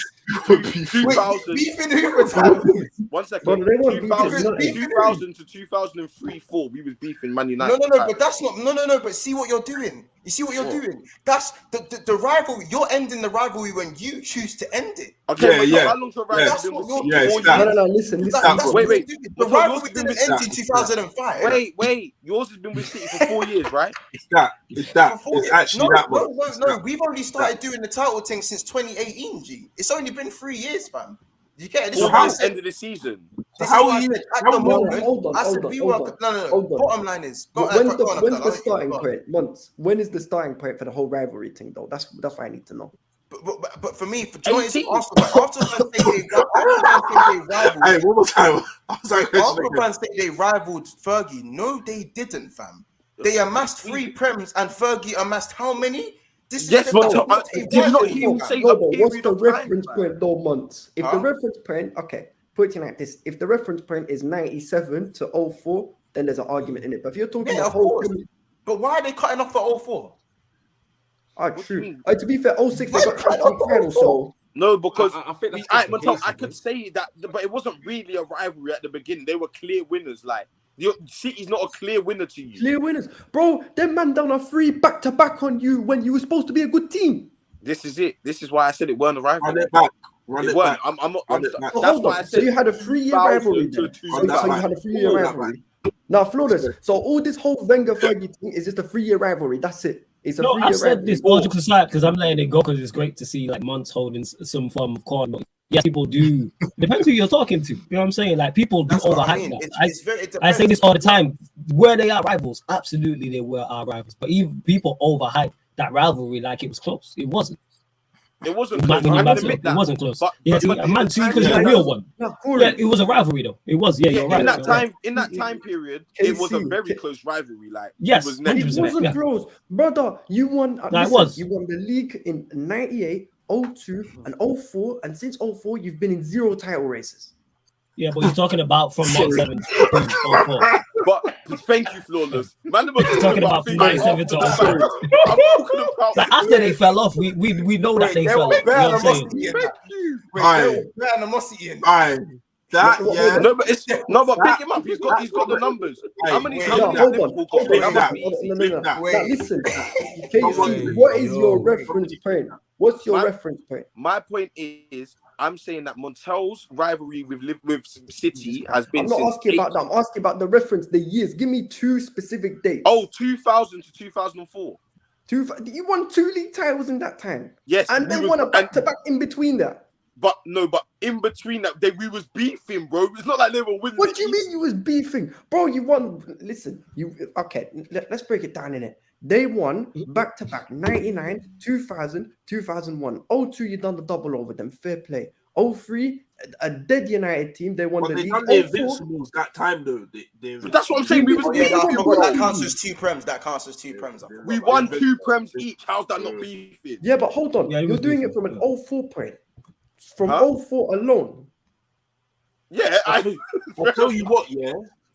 2000. Beefing who for titles? 1 second. Bro, they want 2000, beefing. 2000 to 2003-4, we was beefing Man United. No, but that's not. No. But see what you're doing. You see what you're doing. That's the rivalry. You're ending the rivalry when you choose to end it. Okay, Yeah. how long's your rivalry That's been what with you're City? doing. 4 Yeah, years? No, listen. That's Wait. what you're doing. The But yours rivalry has been didn't with end in 2005. Wait. Yours has been with City for 4 years, right? It's that. For It's actually that much. No. We've only started doing the title thing since 2018. G. It's only been 3 years, fam. You get it? This Or is why I how said. end of the season? This how is why I are you- said at how the are you- moment. Hold on, I said hold we on, were. hold on, No. hold on. Bottom line is. When's the starting point? When is the starting point for the whole rivalry thing though? That's what I need to know. But for me, for joint 18. after fans say they rivaled. Hey, one more time. I was like, After fans say they rivaled Fergie, no, they didn't, fam. They amassed 3 prems, and Fergie amassed how many? This Yes, is but did you not hear me say a What's period the of reference time? point though, months? If the Huh? reference point, okay, put it like this: if the reference point is 97 to 04, then there's an argument in it. But if you're talking Yeah, the of whole, course. But why are they cutting off for 04? What do you true. mean? To be fair, 06 they Why got cut Champions off League for final, 04? so No, because I think that's just the case, I man. could say that, but it wasn't really a rivalry at the beginning. They were clear winners. Like City's not a clear winner to you. clear winners, bro. Them man done a 3 back-to-back on you when you were supposed to be a good team. This is it. This is why I said it weren't a Run rivalry. it back. It weren't. I'm Run it back. So that's hold why I on. So said you had a 3-year rivalry. 2000 to Then. So 2000. you had a 3-year Hold on, rivalry. Now, flawless. So all this whole Wenger Fergie thing is just a 3-year rivalry. That's it. It's a No, 3-year I said rivalry. this all jokes aside because I'm letting it go because it's great to see like Monts holding some form of corner. Yes, people do. Depends who you're talking to. You know what I'm saying? Like people do That's what overhype I mean. that. It I say depends. this all the time. Were they our rivals? Absolutely, they were our rivals. But even people overhype that rivalry like it was close. It wasn't. It wasn't When close. you I Man admit City, that. it wasn't close. But Yeah, in Man the City time because it's a period- real one. No, Yeah, it was a rivalry though. It was. Yeah, you're right. in that you're time, right. in that time period, KC, it was a very close rivalry. Like Yes, it was neck It to 100%. neck. wasn't Yeah. close, brother. You won. No, it was. You won the league in 98, 02, and 04, and since 04, you've been in 0 title races. Yeah, but you're talking about from 97 to 04. But thank you, flawless. Man, I'm Talking about from 97 to 04. I'm talking about Like after they fell off, we know that they fell off. You know what I'm saying? Better animosity in. Aye. That, yeah. No, but pick him up. He's got the numbers. How many Wait, times no, did hold Liverpool on, got hold paid? on. How much No, easy? No. That. Now listen, KC, Wait, what is yo. your reference point? What's your My- reference point? My point is, I'm saying that Montel's rivalry with City has been I'm not since asking about that. I'm asking about the reference, the years. Give me 2 specific dates. 2000 to 2004. You won 2 league titles in that time, Yes, and we then was- won a back-to-back in between that. But in between that, we was beefing, bro. It's not like they were winning. What do you mean you was beefing, bro? You won. Listen, okay. Let's break it down in it. They won back to back 99, 2000, 2001. 02, you done the double over them. Fair play. 03, a dead United team. They won But the they league. done the 04, Invincibles that time, though. But that's what I'm saying. We was Yeah, beefing. that counts as 2 prems. That counts as 2 prems. I forgot We about won that. 2 prems each. How's that not beefing? Yeah, but hold on. Yeah, he You're was doing beefing, it from an yeah. 04 point. From Huh? 04 alone. Yeah, I'll tell you what, yeah.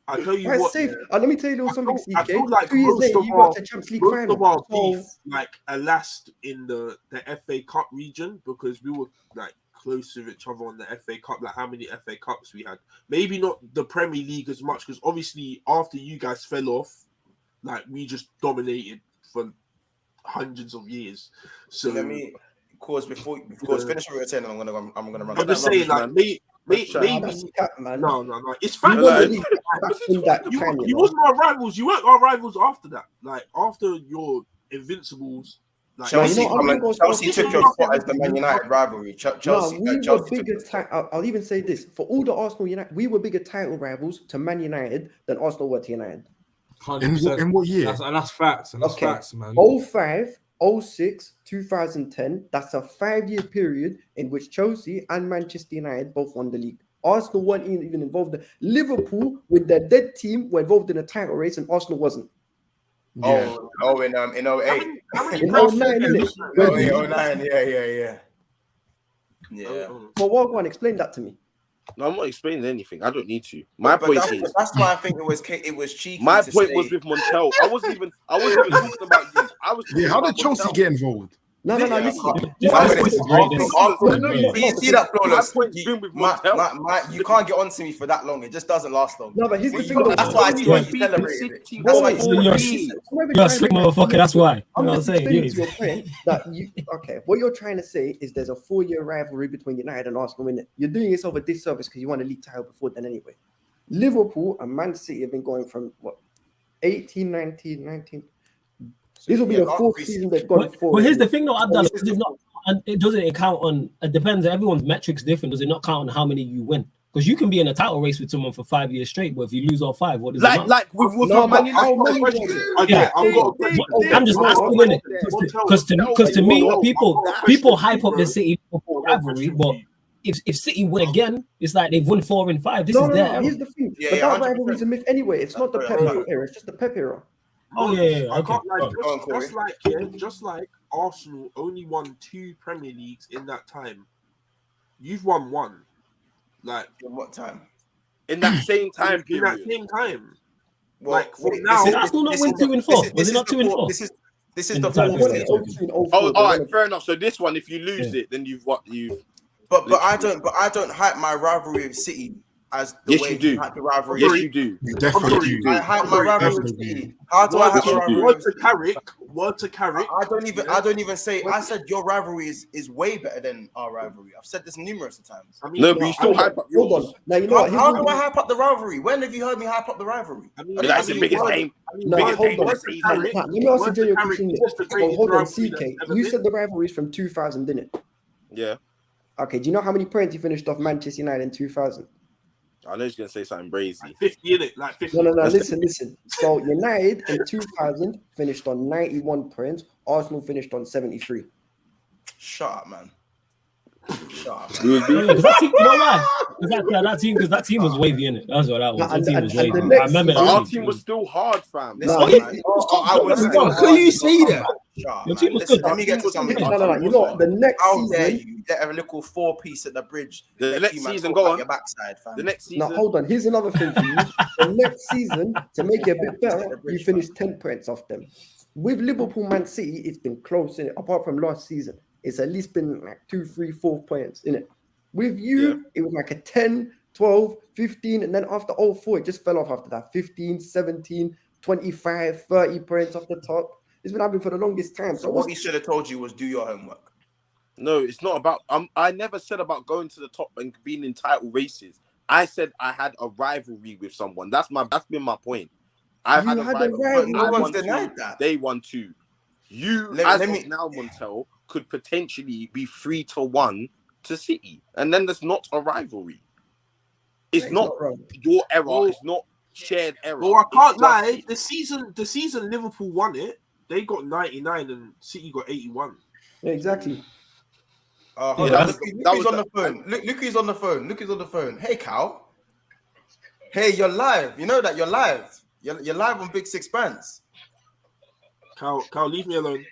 I'll tell you Right, what. safe. Yeah. Let me tell you something, I CK. feel like 2 years most later, of you our- got to Champions League Most final. of our So, beef, like, elapsed in the FA Cup region because we were like close with each other on the FA Cup. Like how many FA Cups we had? Maybe not the Premier League as much because obviously after you guys fell off, like we just dominated for hundreds of years. So Let me, before finish what you're saying, and I'm gonna run. I'm just saying, like, maybe that's cap, man. no, it's You fact. won the Like- league back in that time, You you know. wasn't our rivals. You weren't our rivals after that. Like after your Invincibles, like Chelsea, you know, I'm gonna go Chelsea so- took your spot as the Man United rivalry. No, Chelsea, we were Chelsea took bigger. your spot. I'll even say this: for all the Arsenal United, we were bigger title rivals to Man United than Arsenal were to United. 100%. In what year? That's facts. And that's facts, man. 05, 06, 2010. That's a 5-year period in which Chelsea and Manchester United both won the league. Arsenal weren't even involved. Liverpool, with their dead team, were involved in a title race, and Arsenal wasn't. Yeah. In 08. In 09, innit? 09, yeah. But what one? Explain that to me. No, I'm not explaining anything. I don't need to. My But point that's, that's why I think it was cheeky. My to point say, was with Montel. I wasn't even talking about you. I was. Yeah, how about did Chelsea Montel. get involved? No, listen. This is great. You see that, Flawless? My point's been with Montel. You can't get on to me for that long. It just doesn't last long. No, but here's the thing. That's why I see when you celebrated it. That's why You're a slick motherfucker. That's why. You I'm know what just I'm saying? explaining to your point that you. Okay, what you're trying to say is there's a 4-year rivalry between United and Arsenal, innit? You're doing yourself a disservice because you want a league title before then anyway. Liverpool and Man City have been going from what 18, 19, 19. This will be the 4th season they've gone for. But here's the thing, though, Abdallah. It doesn't count on. It depends. Everyone's metrics different. Does it not count on how many you win? Because you can be in a title race with someone for 5 years straight, but if you lose all 5, what does it matter? Like with Man United. Yeah, I'm just asking it because to me, people hype up the City rivalry, but if City win again, it's like they've won 4 in 5. This is their. Here's the thing. Yeah, But yeah, that rivalry is a myth anyway. It's not the Pep era. It's just the Pep era. Oh yeah. I Okay. got just like Arsenal only won 2 Premier Leagues in that time. You've won 1. Like In what time? In that same time in period. that same time. Well, Like from now, Did Arsenal not win 2 and 4? Was it not 2 and 4? This is In the the time 4th period. season. Oh, all right, fair enough. So this one, if you lose it, then you've what you. But I don't hype my rivalry with City as the Yes, way you do. hype the rivalry. Yes, you do. You definitely do. I hype my rivalry with Definitely. City. How do I hype my rivalry? word with to City? Carrick. Word to Carrick. I don't even say. I said your rivalry is way better than our rivalry. I've said this numerous times. I mean, No, but you still hype up Hold yours. on. Now you know How what? do I hype up the rivalry? When have you heard me hype up the rivalry? I mean, That's the biggest game. No, Biggest hold game on. of the season. Let me ask you a Carrick question. is the greatest Hold on, rivalry that's CK. ever You been. said the rivalry is from 2000, didn't it? Yeah. Okay, do you know how many points you finished off Manchester United in 2000? I know he's gonna say something brazy. Like 50 in it, like 50. No. Listen. So United in 2000 finished on 91 points. Arsenal finished on 73. Shut up, man. Shut up. Because that team, you know why? Because that team was wavy, innit? That's what that was. That team was wavy. I remember But our that team was still hard, fam. Listen, No, man. I would still. How you say that? Shut up, Your man. team was Listen, good. let me get to something. No. You know, the next How dare season. you let a little 4-piece at the bridge? The let next you man season, talk go out on. your backside, fam. The next Now, season. hold on. Here's another thing for you. The next season, to make it a bit better, you finished 10 points off them. With Liverpool, Man City, it's been close, innit? Apart from last season, it's at least been like 2, 3, 4 points, innit? With you, it was like a 10, 12, 15, and then after 04, it just fell off after that. 15, 17, 25, 30 points off the top. It's been happening for the longest time. So what he should have told you was do your homework. No, it's not about. I never said about going to the top and being in title races. I said I had a rivalry with someone. That's been my point. I had a rivalry. No I one's won denied 2, that. They won 2. You, Let as me- of now, Montel, could potentially be 3-1 to City, and then there's not a rivalry. It's not your error. It's not shared error. Well, I can't It's lie. The season Liverpool won it, they got 99 and City got 81. Yeah, exactly. Hold on. Look who's on the phone. Look who's on the phone. Look who's on the phone. Hey, Cal. Hey, you're live. You know that you're live. You're live on Big Six Bands. Cal, leave me alone.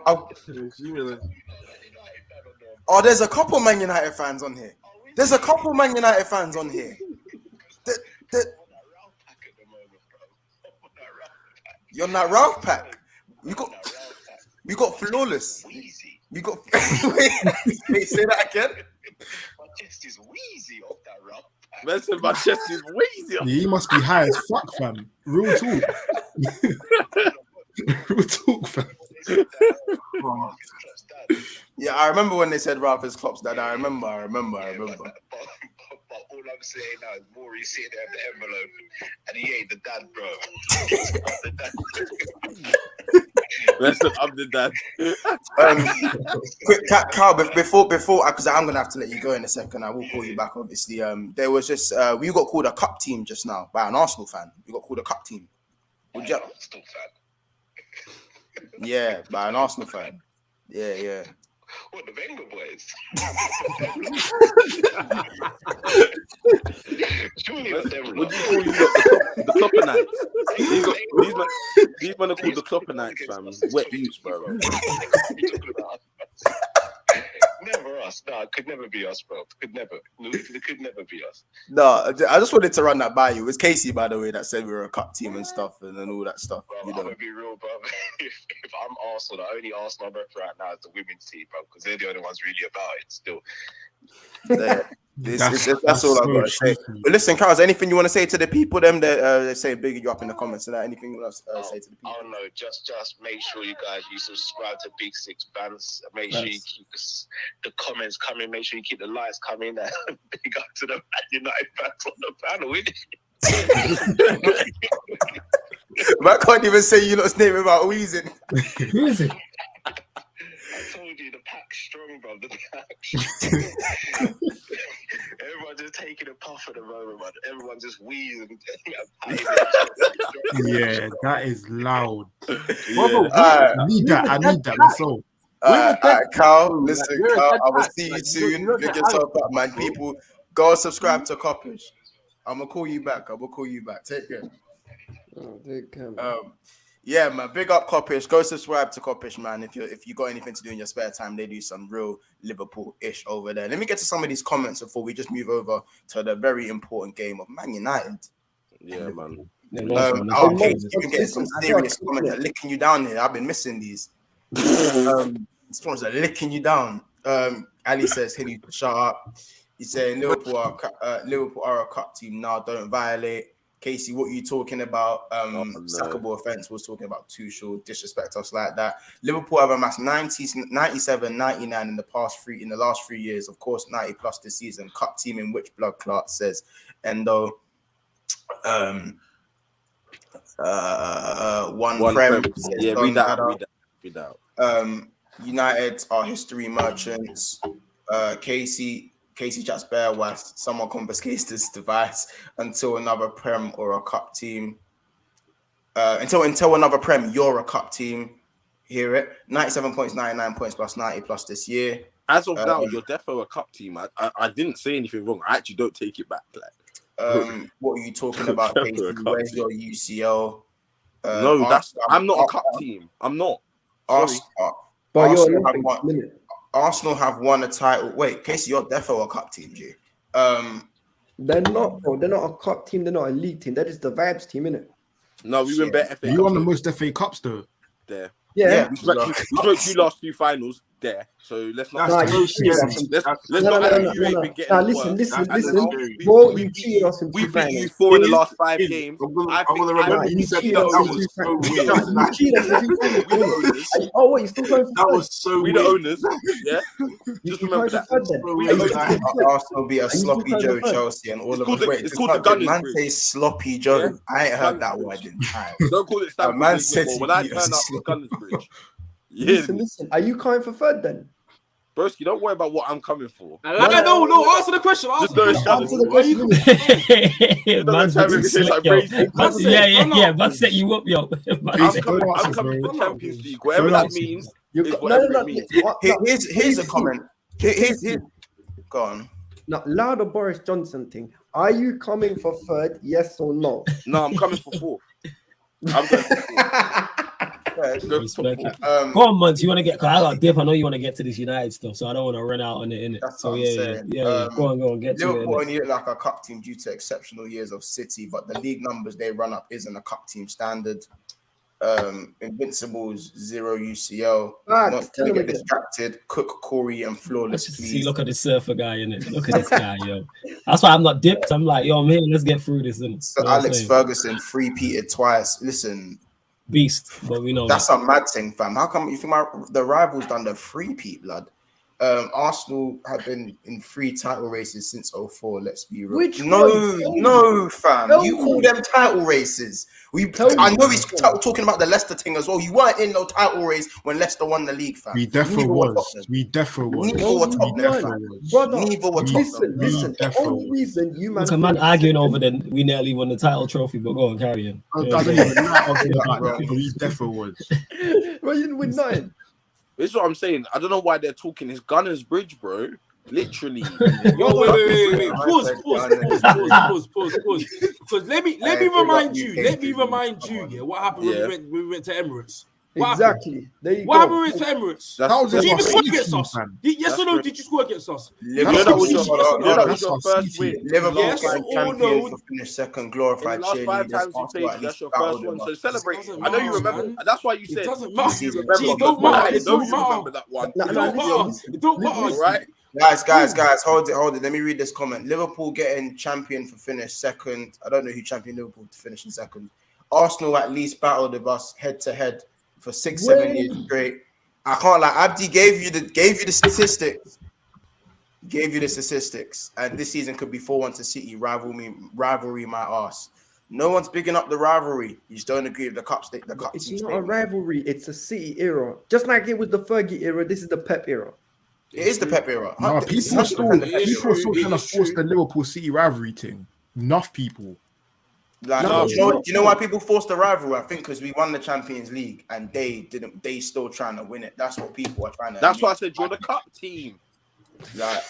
I'll- Leave me alone. Oh, there's a couple Man United fans on here. You're not Ralph Pack. We got flawless. We got. Wait, say that again. My chest is wheezy off that Ralph Pack. Man said my chest is wheezy. Yeah, he must be high as fuck, fam. Real talk. Real talk, fam. Yeah, I remember when they said Ralph is Klopp's dad. I remember. But all I'm saying now is Maury's sitting there with the envelope and he ain't the dad, bro. I'm the dad. Quick, Carl, before, because I'm gonna have to let you go in a second. I will call you back. Obviously, there was just we got called a cup team just now by an Arsenal fan. We got called a cup team. Would you? Arsenal fan. Yeah, by an Arsenal fan. Yeah. What, the Wenger boys? Surely it's them. What do you call you the Klopper Knights? These men are called the Klopper Knights, fam. Wet youths, bro. Never us. No, it could never be us, bro. It could never be us. No, I just wanted to run that by you. It was Casey, by the way, that said we were a cup team and stuff and all that stuff. Bro, I'm gonna be real, bro. If I'm Arsenal, the only Arsenal I'm repping right now is the women's team, bro, because they're the only ones really about it still. That's all I've got to say. But listen, Carl, is there anything you want to say to the people? Them that say big you up in the comments and that. Anything you want to say to the people? Oh no, just make sure you guys subscribe to Big Six Bands. Make sure you keep the comments coming. Make sure you keep the likes coming. Big up to the Man United fans on the panel, innit? I can't even say you lot's name without wheezing. Who is it? I told you the pack's strong, bro. The pack's everyone's just taking a puff at the moment, man. Everyone's just wheezing. Yeah, that is loud. Yeah. I need that myself. Carl, listen, Carl, I will see you soon. Pick yourself up, man. People, go and subscribe to Coppish. I'm gonna call you back. Take care. Oh, they can. Yeah, man. Big up Coppish. Go subscribe to Coppish, man. If you got anything to do in your spare time, they do some real Liverpool-ish over there. Let me get to some of these comments before we just move over to the very important game of Man United. Yeah, man. Okay, you can get some serious comments that are licking you down here. I've been missing these. These ones are licking you down. Ali says, "Hilly, shut up." He's saying Liverpool are a cup team now. Don't violate. Casey, what are you talking about? Sackable offense was talking about Tuchel, disrespect us like that. Liverpool have amassed 97, 99 in the last 3 years. Of course, 90 plus this season. Cup team in which blood clot, says Endo. One prem. Yeah, read that out. United are history merchants. Casey chats bare whilst someone confiscates this device until another prem or a cup team. Until another prem, you're a cup team. Hear it? 97 points, 99 points plus 90 plus this year. As of now, you're definitely a cup team. I didn't say anything wrong. I actually don't take it back. What are you talking about, Casey? Where's your UCL? I'm not a cup team. I'm not. Arsenal have won a title. Wait, Casey, you're defo a cup team, G. They're not, bro. They're not a cup team. They're not a league team. They're just the vibes team, innit? No, we win better FA Cups. You won the most FA Cups, though. There. Yeah. We smoked two last two finals there. So let's not. Let's not act you ain't been getting. Listen. Bro, you cheated us in we two beat finals. you 4 in the last 5 games. I'm gonna remember you said that was so weird. You cheated us in 2 finals. Oh, wait, you still going for That was so we weird. the owners. Yeah. You Just remember that. Arsenal be a sloppy Joe Chelsea and all of them. Wait, it's called the Gunners man Bridge. say sloppy Joe. I ain't heard that word in time. Don't call it Stamford Man Bridge said anymore. to When I beat turn us, up it's the Gunners Bridge. Yeah. Listen. Are you coming for third then? Broski, don't worry about what I'm coming for. No, answer the question. Just don't shut Answer the question. Man set you up, yo. I'm coming for Champions League. Whatever that means is whatever it means. Here's a comment. Here's go on. Now, louder Boris Johnson thing. Are you coming for third? Yes or no? No, I'm coming for 4th. I'm going for 4th. Go on, Muns. You want to get? Cause I got dip. I know you want to get to this United stuff, so I don't want to run out on it. Innit? So yeah. Go on. Get to it. Liverpool only look like a cup team due to exceptional years of City, but the league numbers they run up isn't a cup team standard. Invincibles 0 UCL. Not to get distracted. Cook, Corey, and flawless. Please. See, look at the surfer guy in it. Look at this guy, yo. That's why I'm not dipped. I'm like, yo, I'm here. Let's get through this. So Alex Ferguson 3-peated twice. Listen. Beast, but we know that's a mad thing, fam. How come you think the rivals done the 3-peat, blood? Arsenal have been in 3 title races since 04. Let's be real. Which no, one? fam. Tell You me. call them title races. I know he's talking about the Leicester thing as well. You weren't in no title race when Leicester won the league, fam. We defo was. Neither were Tottenham, fam. Brother, Neither were Tottenham. Listen. The only reason you man... Look, a man arguing over the we nearly won the title trophy, but go on, carry on. I don't even know. We defo was. Well, you didn't win 9. This is what I'm saying. I don't know why they're talking. It's Gunners Bridge, bro. Literally. Yo, wait. Pause. Because let me remind you. Yeah, what happened when we went to Emirates? Exactly. There you What go. happened with Emirates? Did you even score against us? Yes or no? Did you score against us? That was your first win. Liverpool Yes find or champions no? for finish second, glorified In the last 5 times you played, that's your first one. So celebrate. I know you remember. Man. That's why you It said. doesn't matter. You Gee, remember, it don't but matter. I It know don't you matter. remember that one. It don't matter. It don't matter. Right? Guys, hold it. Let me read this comment. Liverpool getting champion for finish second. I don't know who championed Liverpool to finish in second. Arsenal at least battled with us head to head for 6-7 years straight. I can't lie. Abdi gave you the statistics. And this season could be 4-1 to City. Rivalry my ass. No one's bigging up the rivalry. You just don't agree with the cup stick. It's not a rivalry. It's a City era. Just like it was the Fergie era, this is the Pep era. It is the Pep era. No, people are still trying to force the Liverpool City rivalry thing. Enough people. Like, No, do you know why people forced the rivalry? I think because we won the Champions League and they didn't. They still trying to win it. That's what people are trying to. That's why I said you're the cup team. Like,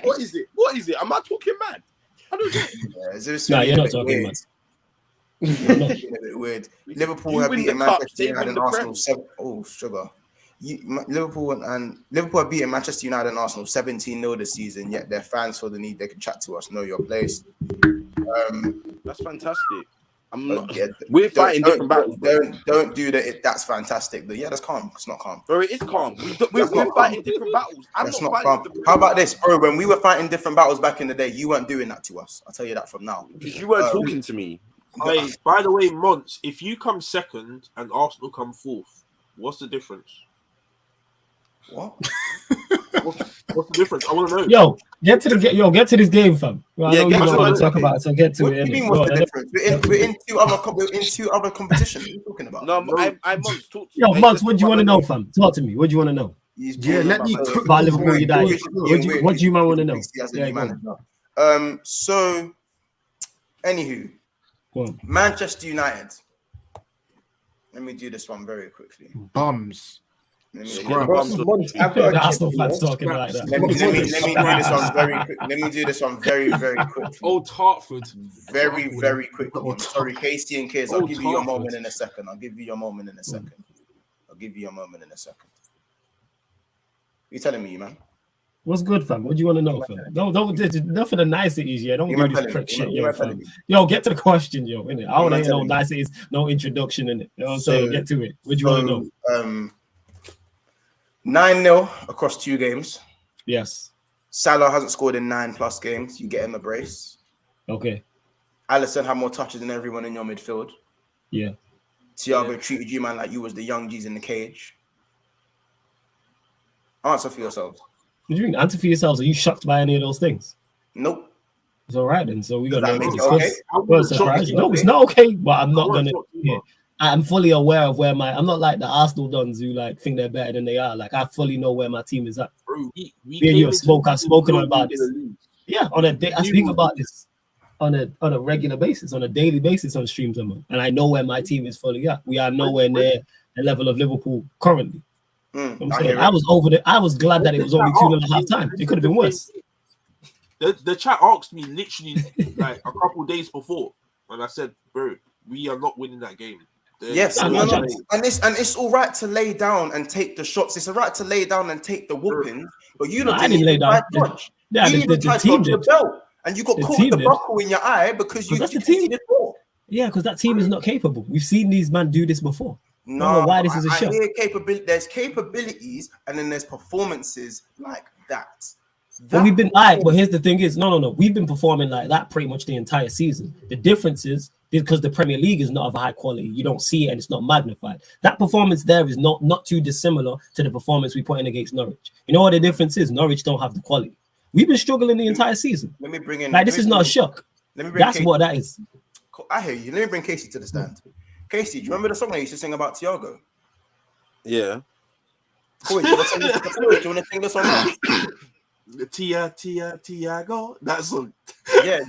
What is it? What is it? Am I talking mad? I don't get it. No, you're not talking mad. It's a bit weird. Liverpool You have win beaten the cup, Manchester they United win and the Arsenal. Prem. Sugar. Liverpool have beaten Manchester United and Arsenal 17-0 this season. Yet their fans feel the need they can chat to us. Know your place. That's fantastic. We're fighting different battles. Don't do that. That's fantastic. But yeah, that's calm. It's not calm. Bro, it is calm. We're fighting different battles. That's not calm. How about this, bro? When we were fighting different battles back in the day, you weren't doing that to us. I'll tell you that from now. Because you weren't talking to me. Hey, by the way, Mons, if you come second and Arsenal come fourth, what's the difference? What? What's the difference? I want to know. Yo, get to this game, fam. Well, Yeah, I know you don't want to talk about it, so get to What it. do you mean? What's the difference? We're in two other competitions. What are you talking about? No, I'm Mons. Talk to Yo, me. Mons, what do you want to know, fam? Talk to me. What do you want to know? Yeah, let me cook About Liverpool United. What do you want to know? Yeah, so, anywho, Manchester United. Let me do this one very quickly. Bums. I've got a Arsenal fans talking like that. Let me do this one very, very quickly. Old Hartford. Very, very quickly. I'm sorry, Casey and Case. I'll give you your moment in a second. You telling me, man? What's good, fam? What do you want to know, fam? Don't enough of the niceties, yeah. Don't do this prick shit, yo, fam. Yo, get to the question, yo. Innit? I don't hear no niceties, no introduction in it. You know what I'm saying? Get to it. What do you want to know? 9-0 across 2 games. Yes. Salah hasn't scored in 9+ games. You get him a brace. Okay. Alisson had more touches than everyone in your midfield. Yeah. Thiago treated you, man, like you was the young G's in the cage. Answer for yourselves. What do you mean? Answer for yourselves. Are you shocked by any of those things? Nope. It's all right then. So we got to discuss. Okay? Well, surprise. No, it's not okay. But I'm not gonna. Yeah. I'm fully aware of where I'm not like the Arsenal dons who like think they're better than they are. Like I fully know where my team is at. Bro, I've spoken about this. Yeah, on a day I speak about this on a regular basis, on a daily basis on streams, and I know where my team is fully at. We are nowhere near the level of Liverpool currently. I was glad that it was only 2.5 times. It could have been worse. The chat asked me literally like a couple of days before, and I said, "Bro, we are not winning that game." Yes, and it's all right to lay down and take the shots. It's all right to lay down and take the whooping, but you didn't lay down. The team did. The belt, and you got caught with the buckle in your eye because you. That's the team. Yeah, because that team is not capable. We've seen these men do this before. No, why this is a show. There's capabilities, and then there's performances like that. But we've been but here's the thing is, no. We've been performing like that pretty much the entire season. The difference is because the Premier League is not of high quality. You don't see it and it's not magnified. That performance there is not too dissimilar to the performance we put in against Norwich. You know what the difference is? Norwich don't have the quality. We've been struggling the entire season. Let me bring in. Like, this is not a shock. That's what that is. I hear you. Let me bring Casey to the stand. Casey, do you remember the song I used to sing about Thiago? Yeah. Cool. Do you want to sing the song now? Thiago. That's a Yeah.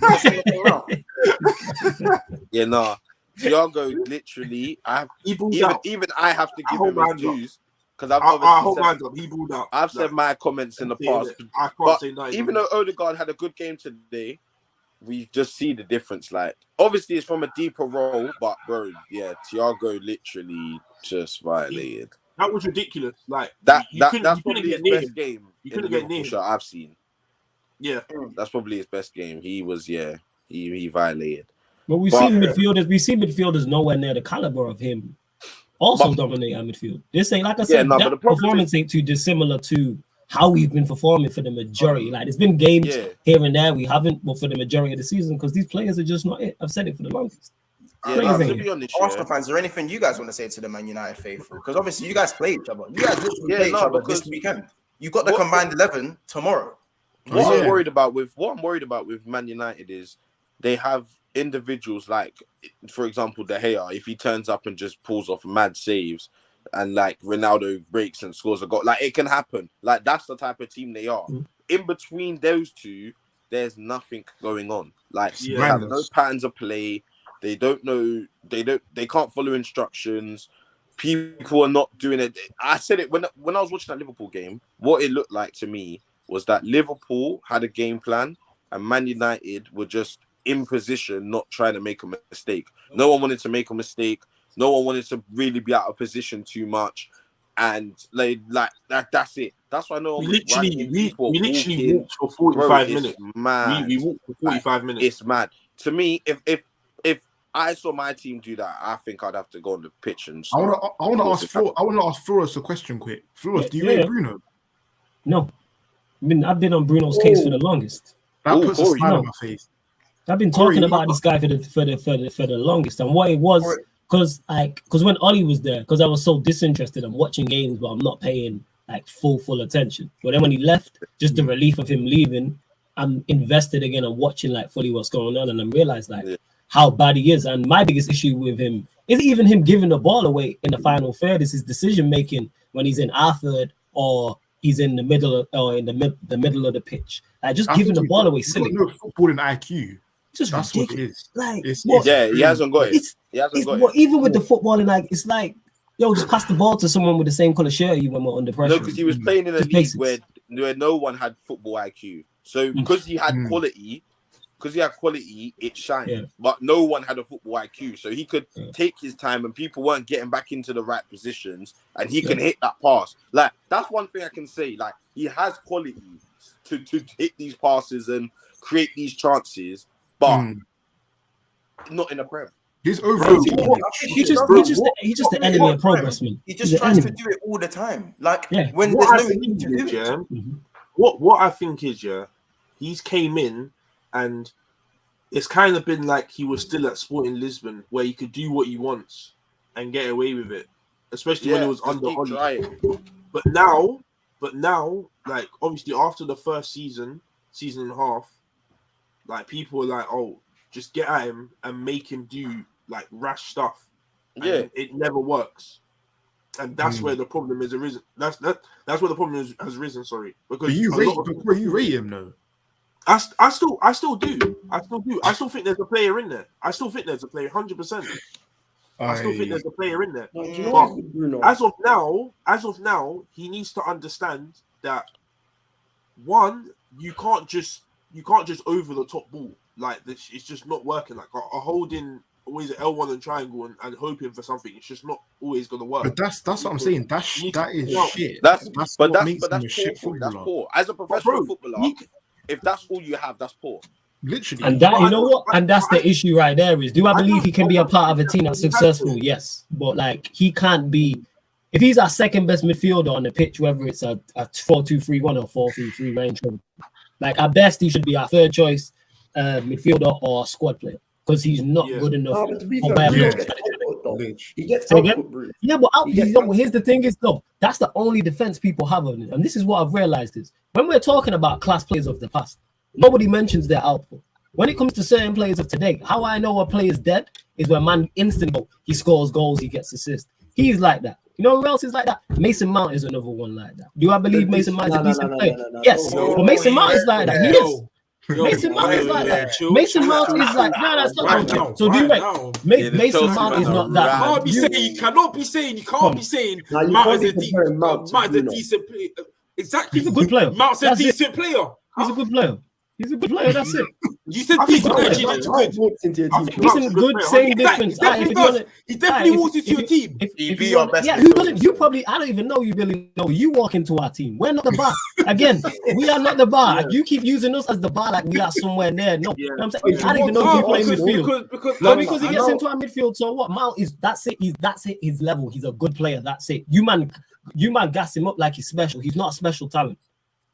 Yeah, nah. Thiago, literally, I have even I have to give him his dues because I've said my comments in the past. I can't say nothing. Even though Odegaard had a good game today, we just see the difference. Like, obviously, it's from a deeper role, but bro, yeah, Thiago literally just violated. That was ridiculous. Like that's probably his best game. You couldn't get near shot I've seen. Yeah, that's probably his best game. He was, he violated. But we've seen midfielders nowhere near the caliber of him. Also dominate our midfield. This ain't, like I said, that performance ain't too dissimilar to how we've been performing for the majority. Like, there's been games here and there we haven't, but for the majority of the season, because these players are just not it. I've said it for the longest. To be honest, Arsenal fans, is there anything you guys want to say to the Man United faithful? Because obviously you guys play each other. You guys literally play each other this weekend. You got the combined 11 tomorrow. What I'm worried about with Man United is they have individuals like, for example, De Gea. If he turns up and just pulls off mad saves, and like Ronaldo breaks and scores a goal, like, it can happen. Like, that's the type of team they are. In between those two, there's nothing going on. Like, they have no patterns of play. They don't know. They can't follow instructions. People are not doing it. I said it when I was watching that Liverpool game. What it looked like to me was that Liverpool had a game plan, and Man United were just in position, not trying to make a mistake. No one wanted to make a mistake. No one wanted to really be out of position too much, and like that. That's it. That's why we literally walked for 45 minutes. Mad. We walked for 45 minutes. It's mad to me. If I saw my team do that, I think I'd have to go on the pitch and. I want to ask Flores a question quick. Flores, do you rate Bruno? No, I've been on Bruno's case for the longest. That puts a smile on my face. I've been talking about this guy for the longest, and what it was because when Ollie was there, because I was so disinterested. I'm watching games, but I'm not paying like full attention. But then when he left, just the relief of him leaving, I'm invested again and watching like fully what's going on, and I realized how bad he is. And my biggest issue with him isn't even him giving the ball away in the final third. It's his decision making when he's in our third or he's in the middle the middle of the pitch. Like, just giving the ball away silly. No footballing IQ. Just that's ridiculous. What it is. He hasn't got it. Even with the footballing, like, it's like, yo, just pass the ball to someone with the same color shirt you when we're under pressure. No, because he was playing in a league where no one had football IQ. So because he had quality. Because he had quality, it shined. Yeah. But no one had a football IQ. So he could take his time and people weren't getting back into the right positions and he can hit that pass. Like, that's one thing I can say. Like, he has quality to hit these passes and create these chances, but not in a Prem. He's over. He's just the enemy of progress, man. He just tries to do it all the time. Like, when there's no need to do it. What I think is, he's came in and it's kind of been like he was still at Sporting Lisbon, where he could do what he wants and get away with it, especially when it was under Ollie. But now, like, obviously after the first season and a half, like, people are like, oh, just get at him and make him do like rash stuff. And it never works, and that's where the problem is arisen. That's where the problem has risen. Sorry, because you rate him though. I still do. I still think there's a player in there. 100%. I still think there's a player in there. But as of now, he needs to understand that, one, you can't just over the top ball. Like, this, it's just not working. Like a holding always L1 and triangle and hoping for something. It's just not always gonna work. But that's what I'm saying. That is shit. That's poor. As a professional footballer, if that's all you have, that's poor. Literally. And that, you know what? And that's the issue right there is, do I believe he can be a part of a team that's successful? Yes. But, like, he can't be, if he's our second best midfielder on the pitch, whether it's a 4-2-3-1 or 4-3-3 range, Like at best, he should be our third choice midfielder or squad player because he's not good enough. No, but to be for fair, Bayern. he gets Say again? output, bro. Yeah, but gets here's the thing is though, that's the only defense people have on it. And this is what I've realized is when we're talking about class players of the past, nobody mentions their output. When it comes to certain players of today, how I know a player is dead is when man instantly he scores goals, he gets assists. He's like that. You know who else is like that? Mason Mount is another one like that. Do I believe Mason Mount is a decent player? Yes, but Mason Mount is like that. He is. Mason Mount is like that. Mason Mount is like that's not. So do you wait? Mason Mount is not that. You cannot be saying Mount is a decent player. Exactly, he's a good player. Mount's a decent player. He's a good player. He's a good player. That's it. You said decent. Decent, good, same difference. He definitely walks into your team. If you want, who doesn't? You probably. I don't even know you really know. You walk into our team. We're not the bar. Again, we are not the bar. You keep using us as the bar like we are somewhere there. No, you know what I'm saying. I don't even know if you play midfield. Because he gets into our midfield. So what? Mount is that's it. That's it. His level. He's a good player. That's it. You man gas him up like he's special. He's not a special talent.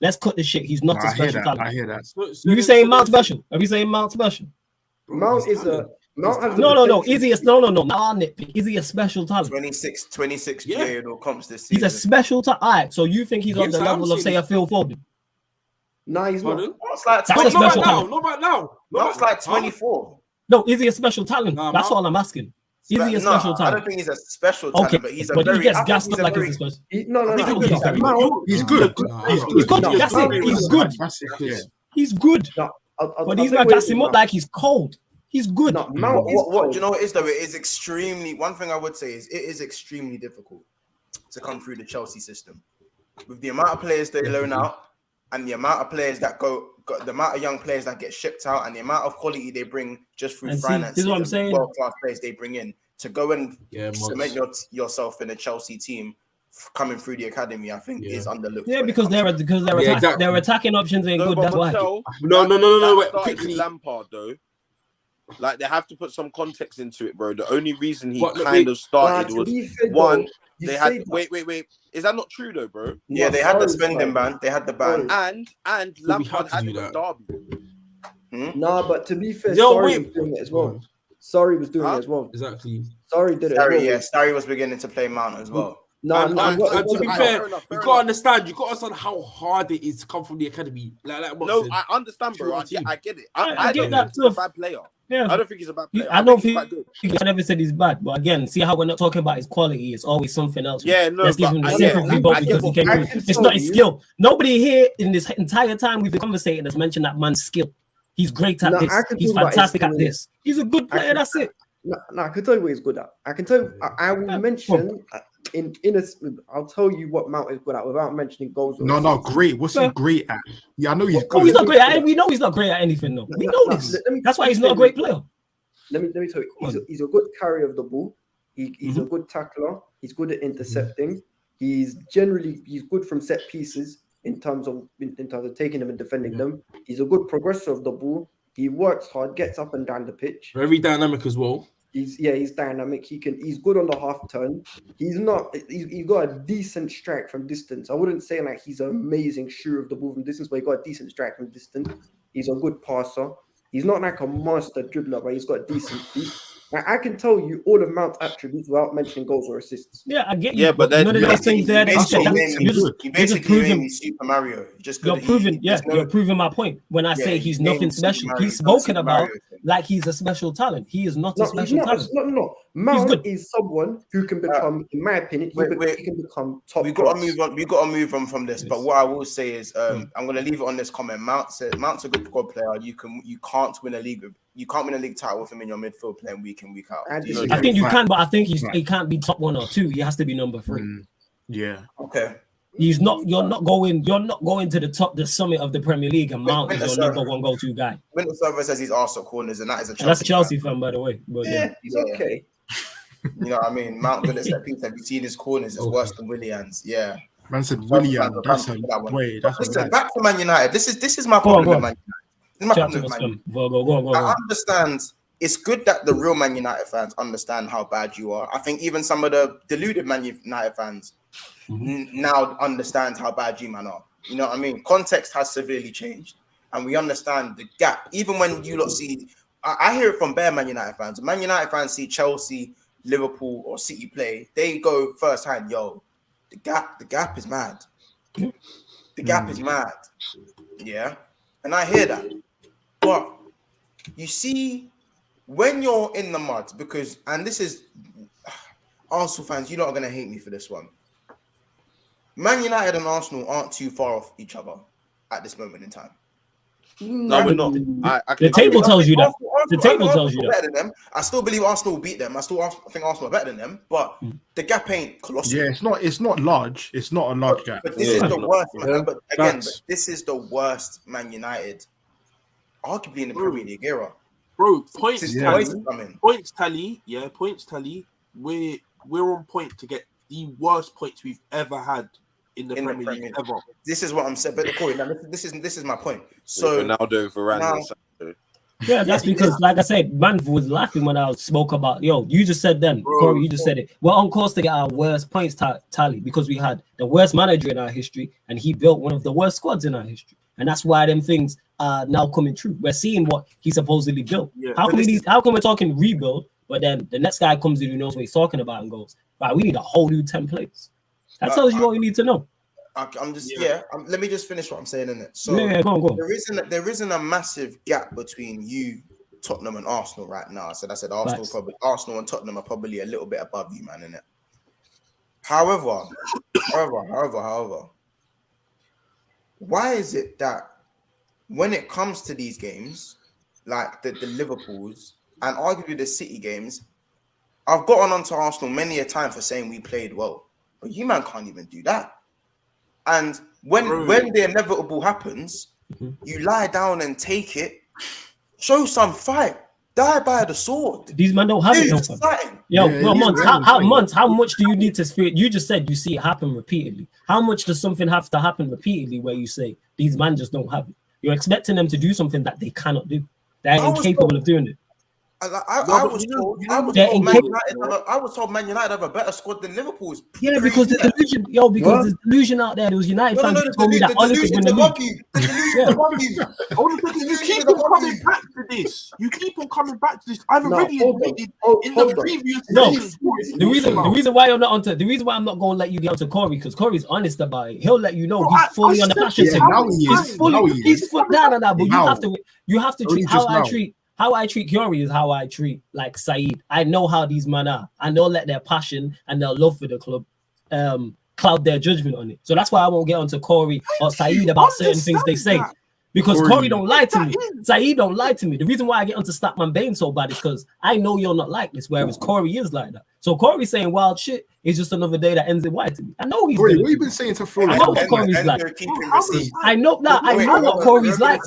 Let's cut this shit. He's not a special talent. I hear that. You saying Mount special? Are you saying Mount special? Mount is a no. Is he a nitpick? Is he a special talent? 26 period or comps this season. He's a special talent. All right, so you think he's on the level of say a Phil Foden? No, he's not. That's a special talent. Not right now. That's like 24. No, is he a special talent? That's all I'm asking. Is he a special talent? I don't think he's a special talent, but he's a very. He gets gassed up like he's a special. No. He's good. He's good. That's it. He's good. He's good. But he's not gassing him up like he's cold. He's good. What you know what it is though? It is extremely. One thing I would say is it is extremely difficult to come through the Chelsea system with the amount of players they loan out and the amount of players that the amount of young players that get shipped out and the amount of quality they bring just through finance. This is what I'm saying. World-class players they bring in to go and cement yourself in a Chelsea team coming through the academy, I think is underlooked. Yeah, because their attacking options ain't good. That's why. No. Wait, quickly, Lampard though. Like they have to put some context into it, bro. The only reason he kind of started was one. They had wait. Is that not true though, bro? Yeah, they had the spending ban. They had the ban, and Lampard had it with Derby. No, but to be fair, Sorry was doing it as well. Sorry was doing it as well. Exactly. Sorry did it. Starry was beginning to play Mount as well. And to be fair, you gotta understand how hard it is to come from the academy. No, I understand, bro. I get it. I get that too. He's a bad player. Yeah, I don't think he's a bad player. I don't think I never said he's bad, but again, see how we're not talking about his quality. It's always something else. Yeah, no, let's give him the sympathy because he can. It's not his skill. Nobody here in this entire time we've been conversating has mentioned that man's skill. He's great at this. He's fantastic at this. He's a good player. That's it. No, I can tell you what he's good at. I can tell you. I will mention I'll tell you what Mount is good at without mentioning goals. No, great. What's he great at? Yeah, I know he's good. He's not great at. We know he's not great at anything. No, we know this. That's why he's not a great player. Let me tell you. He's a good carrier of the ball. He's a good tackler. He's good at intercepting. He's good from set pieces in terms of taking them and defending them. He's a good progressor of the ball. He works hard, gets up and down the pitch. Very dynamic as well. He's dynamic. He's good on the half turn. He's got a decent strike from distance. I wouldn't say like he's an amazing shooter of the ball from distance, but he got a decent strike from distance. He's a good passer. He's not like a monster dribbler, but he's got a decent feet. Like, I can tell you all of Mount's attributes without mentioning goals or assists. Yeah, I get you. Yeah, but none of those things there. You basically proving Super Mario. You're proving my point. When I say he's nothing special, he's spoken about like he's a special talent. He is not a special talent. No. Mount is someone who can become, in my opinion, he can become top. We got to move on from this. But what I will say is, I'm going to leave it on this comment. Mount's a good squad player. You can't win a league title with him in your midfield playing week in, week out. I think you can, but I think he can't be top 1 or 2. He has to be number 3. Yeah. Okay. You're not going to the summit of the Premier League, and Mount is your number 1 go-to guy. Winter Server says he's Arsenal corners, and that is a Chelsea. That's a Chelsea fan, by the way. But he's okay. You know what I mean? Mount good at set piece. Have you seen his corners? It's worse than Willian's. Yeah. Man said Willian. Listen, back to Man United. This is my problem with Man United. I understand. It's good that the real Man United fans understand how bad you are. I think even some of the deluded Man United fans now understand how bad you man are. You know what I mean? Context has severely changed. and we understand the gap. Even when you lot see, I hear it from bare Man United fans. Man United fans see Chelsea, Liverpool, or City play, they go first hand, yo, the gap is mad. The gap is mad. Yeah. And I hear that. But you see, when you're in the mud, because, and this is Arsenal fans, you lot are going to hate me for this one. Man United and Arsenal aren't too far off each other at this moment in time. No, we're not. The table tells you that. The table tells you that. Better than them. I still believe Arsenal will beat them. I think Arsenal are better than them, but the gap ain't colossal. Yeah, it's not large. It's not a large gap. But this is the worst. But again, this is the worst Man United, arguably in the Premier League era. Bro, points tally. Yeah, points tally. We're on point to get the worst points we've ever had in the Premier League ever. This is what I'm saying. But Corey, now this is my point. So Ronaldo, Varane. Yeah, that's because, like I said, man was laughing when I spoke about, you just said then, Corey, you just said it. We're on course to get our worst points tally because we had the worst manager in our history and he built one of the worst squads in our history. And that's why them things are now coming true. We're seeing what he supposedly built. Yeah. How come we're talking rebuild, but then the next guy comes in who knows what he's talking about and goes, right, we need a whole new template. That tells you what you need to know. Let me just finish what I'm saying in it. So go on. There isn't a massive gap between you, Tottenham, and Arsenal right now. I said Arsenal and Tottenham are probably a little bit above you, man, in it. However, why is it that when it comes to these games, like the Liverpools and arguably the City games, I've gotten onto Arsenal many a time for saying we played well, but you man can't even do that. And when the inevitable happens, you lie down and take it. Show some fight. Die by the sword. These men don't have it. How much do you need to feel? You just said you see it happen repeatedly. How much does something have to happen repeatedly where you say these men just don't have it? You're expecting them to do something that they cannot do. They're incapable of doing it. I was told Man United have a better squad than Liverpool's. Yeah, because the delusion, there's delusion out there. There was United fans who told me that Oliver's going to lose. You keep on coming back to this. I've already admitted in the previous. The reason why you're not onto the reason why I'm not going to let you get onto Corey because Corey's honest about it. He'll let you know he's fully on the passion thing. He's fully but you have to treat how I treat Corey is how I treat like Saeed. I know how these men are. I know let their passion and their love for the club cloud their judgment on it. So that's why I won't get onto Corey or Saeed about certain things they say. Because Corey don't lie to me. Saeed don't lie to me. The reason why I get onto Statman Bain so bad is because I know you're not like this, whereas Corey is like that. So Corey saying wild shit is just another day that ends in white to me. I know he's Corey, what you been saying to Flo? I know what Corey's like. I know what Corey's like.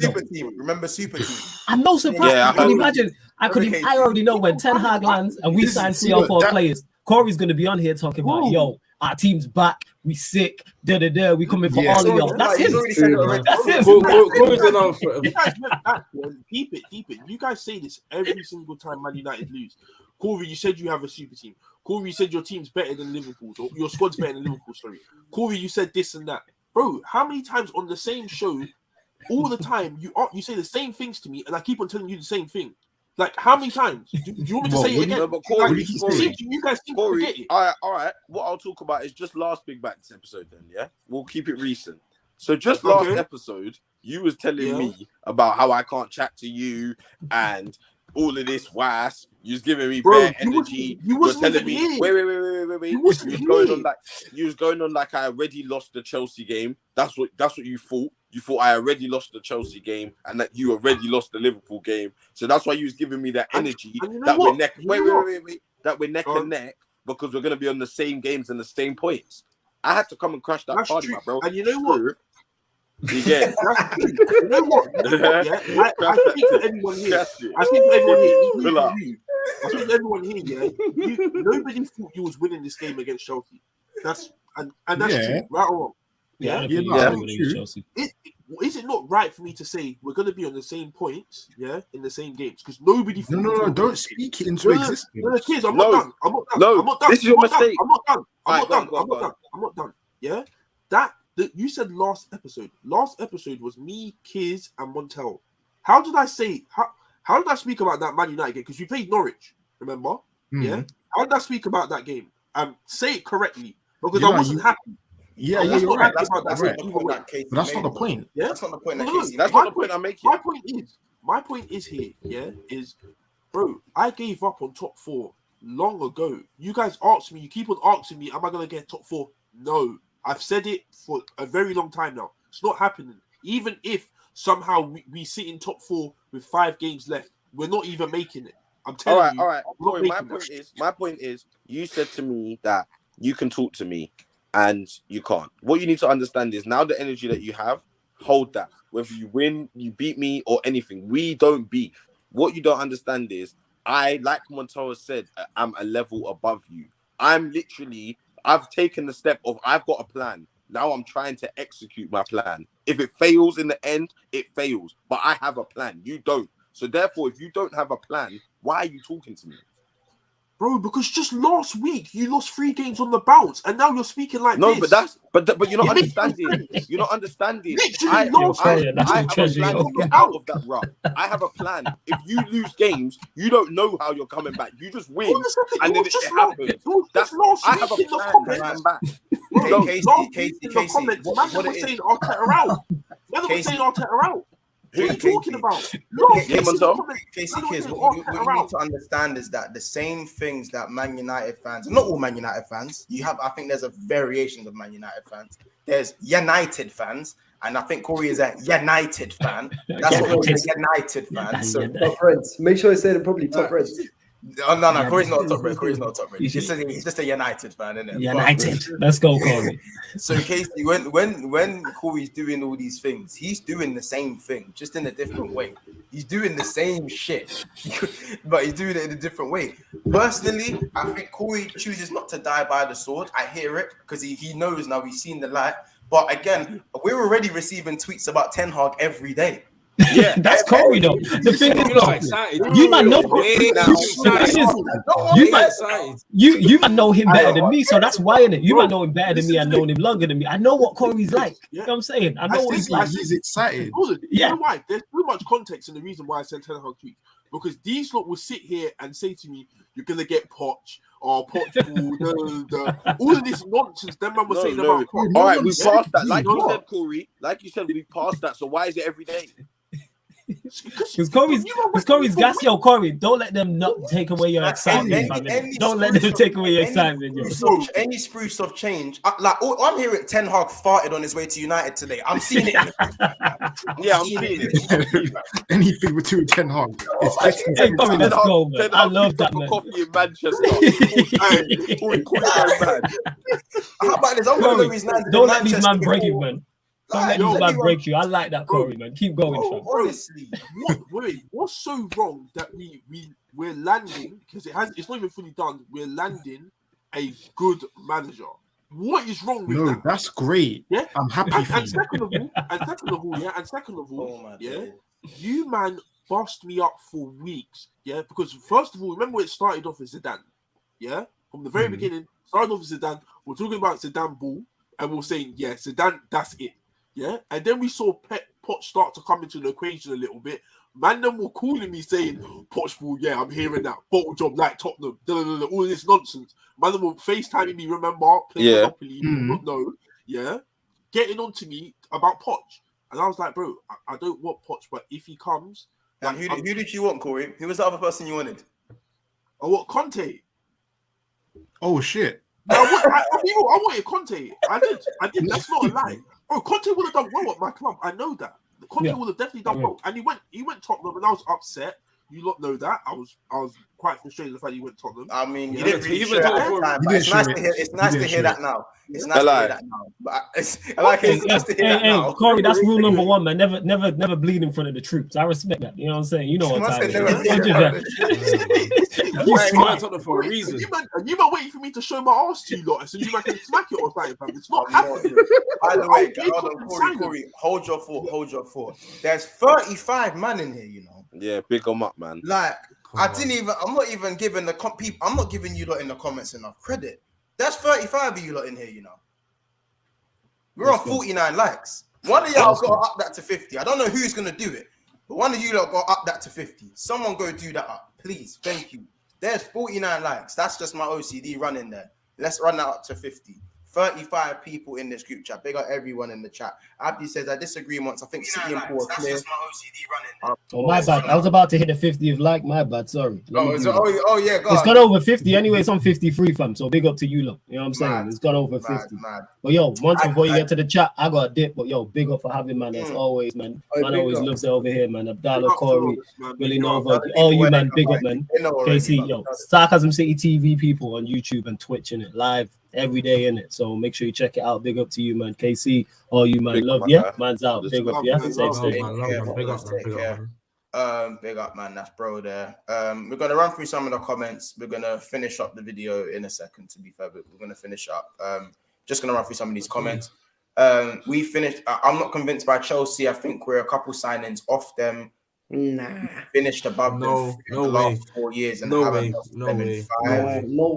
Remember Super Team? I'm no surprised. Yeah, I already know when Ten Hag lands and we sign 3 or 4 players. Corey's gonna be on here talking about our team's back, we sick, we coming for all of y'all. That's him. Keep it. You guys say this every single time Man United lose. Corey, you said you have a super team. Corey, you said your team's better than Liverpool's, or your squad's better than Liverpool. Sorry, Corey, you said this and that, bro. How many times on the same show, all the time, you say the same things to me, and I keep on telling you the same thing. Like, how many times? Do you want me to say it again? No, but Corey, you guys seem to forget it. All right. What I'll talk about is just last Big Backs episode then, yeah? We'll keep it recent. So just last episode, you was telling me about how I can't chat to you and all of this was. You was giving me bare energy. You were telling me, wait. You was going on like I already lost the Chelsea game. That's what you thought. You thought I already lost the Chelsea game and that you already lost the Liverpool game. So that's why you was giving me that energy that we're neck. That we're neck and neck because we're gonna be on the same games and the same points. I had to come and crash that party, my bro. And you know what? Yeah. You know what? Yeah? I speak to everyone here. I speak to everyone here. Yeah. Nobody thought you was winning this game against Chelsea. That's true, right or wrong? Yeah. Chelsea. Is it not right for me to say we're going to be on the same points, in the same games? Because nobody. No, don't speak it into existence. No, kids, I'm not done. This is your mistake. I'm not done. Yeah, that You said last episode. Last episode was me, Kiz, and Montel. How did I say? How did I speak about that Man United game? Because we played Norwich, remember? Yeah. How did I speak about that game? Say it correctly, because I wasn't happy. Yeah, you're right. That's not the point. Yeah, that's not the point. That's not the point I'm making. My point is here. Yeah, bro. I gave up on top 4 long ago. You guys asked me. You keep on asking me, am I gonna get top 4? No, I've said it for a very long time now. It's not happening. Even if somehow we sit in top 4 with 5 games left, we're not even making it. I'm telling you. All right. Corey, my point is, you said to me that you can talk to me. And you can't. What you need to understand is now the energy that you have, hold that. Whether you win, you beat me, or anything, we don't beef. What you don't understand is, like Montoro said, I'm a level above you. I've taken the step of I've got a plan. Now I'm trying to execute my plan. If it fails in the end, it fails. But I have a plan. You don't. So therefore, if you don't have a plan, why are you talking to me? Bro, because just last week you lost 3 games on the bounce, and now you're speaking like this. But you're not understanding. You're not understanding. I have a plan to get out of that rut. I have a plan. If you lose games, you don't know how you're coming back. You just win, and then it happens. I have a plan to come back. Casey, what are saying Arteta out? They're saying Arteta out. What are you talking about? Casey, what you need to understand is that the same things that Man United fans, not all Man United fans, I think there's a variation of Man United fans. There's United fans, and I think Corey is a United fan. That's what Corey is, a United fan. So Top Reds. Make sure I say it properly. Top Reds. Oh, no, Corey's not a top red. Corey's not a top red. He's just a United fan, isn't it? United. Let's go, Corey. So, Casey, when Corey's doing all these things, he's doing the same thing, just in a different way. He's doing the same shit, but he's doing it in a different way. Personally, I think Corey chooses not to die by the sword. I hear it because he knows now. He's seen the light. But again, we're already receiving tweets about Ten Hag every day. Yeah, that's Corey though. The thing is, you might know you might know him better than me, so that's why in it. You might know him better than me. I know him longer than me. I know what Corey's like. You know what I'm saying? I know what he's like. He's excited. Yeah. You know why? There's too much context in the reason why I said Ten Hag tweets. Because these lot will sit here and say to me, "You're gonna get Poch or Poch." All of this nonsense. Them man was saying about Poch. All right, we passed that. Like you said, Corey. Like you said, we passed that. So why is it every day? Because Corey's gas, yo, Corey. Don't let them not take away your excitement. Don't let them take away your excitement. Any spruce of change, I'm hearing Ten Hag farted on his way to United today. I'm seeing it. Yeah, I'm seeing it. Anything with Ten Hag. Hey, Corey, let's go, man. I love that, man. Coffee in Manchester. How about this? I'm going to his don't let these man break you, man. Don't let these man break you. I like that, Corey, man. Keep going, fam. Honestly, what's so wrong that we're landing, because it's not even fully done. We're landing a good manager. What is wrong with that? No, that's great. Yeah, I'm happy for you. And second of all, you man bust me up for weeks. Yeah, because first of all, remember it started off as Zidane. Yeah, from the very beginning, started off as Zidane. We're talking about Zidane ball, and we're saying, yeah, Zidane, that's it. Yeah, and then we saw Poch start to come into the equation a little bit. Man, them were calling me saying, Poch ball, yeah, I'm hearing that. Bottle job like Tottenham, all this nonsense. Man, them were FaceTiming me, remember? Playing Monopoly, no, yeah, getting on to me about Poch. And I was like, bro, I don't want Poch, but if he comes... And who did you want, Corey? Who was the other person you wanted? I want Conte. Oh, shit. I wanted Conte. I did. That's not a lie. Bro, Conte would have done well at my club. I know that. Conte would have definitely done well. And he went Tottenham, and I was upset. You lot know that. I was quite frustrated with the fact he went Tottenham. I mean, you didn't really show it at the time, but it's nice to hear that now. It's nice to hear that now. But it's nice to hear that now. Corey, that's rule number one, man. Never bleed in front of the troops. I respect that. You know what I'm saying? You know what time it is. You smart Tottenham for a reason. You might waiting for me to show my ass to you lot, so you might can smack it or something. It's not happening. By the way, Corey, hold your thought. There's 35 man in here, you know. Yeah, big them up, man. Like, I'm not even giving I'm not giving you lot in the comments enough credit. That's 35 of you lot in here, you know. We're on 49 likes. One of y'all got to up that to 50. I don't know who's going to do it, but one of you lot got to up that to 50. Someone go do that up, please. Thank you. There's 49 likes. That's just my OCD running there. Let's run that up to 50. 35 people in this group chat. Big up everyone in the chat. Abdi says, I disagree once. I think City and Paul are clear. That's just my OCD running. Oh, my bad. I was about to hit the 50th like. My bad. Sorry. Yeah, it's gone over 50 anyway. It's on 53, fam. So big up to you, lot. You know what I'm saying? It's gone over 50. But yo, once before you get to the chat, I got a dip. But yo, big up for having, man. As always, man. Man always loves it over here, man. Abdallah, Corey, Willie Nova. All you, man. Big up, man. KC, yo. Sarcasm City TV people on YouTube and Twitch in it live every day in it. So make sure you check it out. Big up to you, man. KC, all you, man. Big love, up, yeah? man. Man's out. Big up, yeah? Safe. Big up, man. That's bro there. We're going to run through some of the comments. We're going to finish up the video in a second, to be fair, but we're going to finish up. Just going to run through some of these comments. We finished. I'm not convinced by Chelsea. I think we're a couple signings off them. Nah. Finished above them in the last 4 years. And No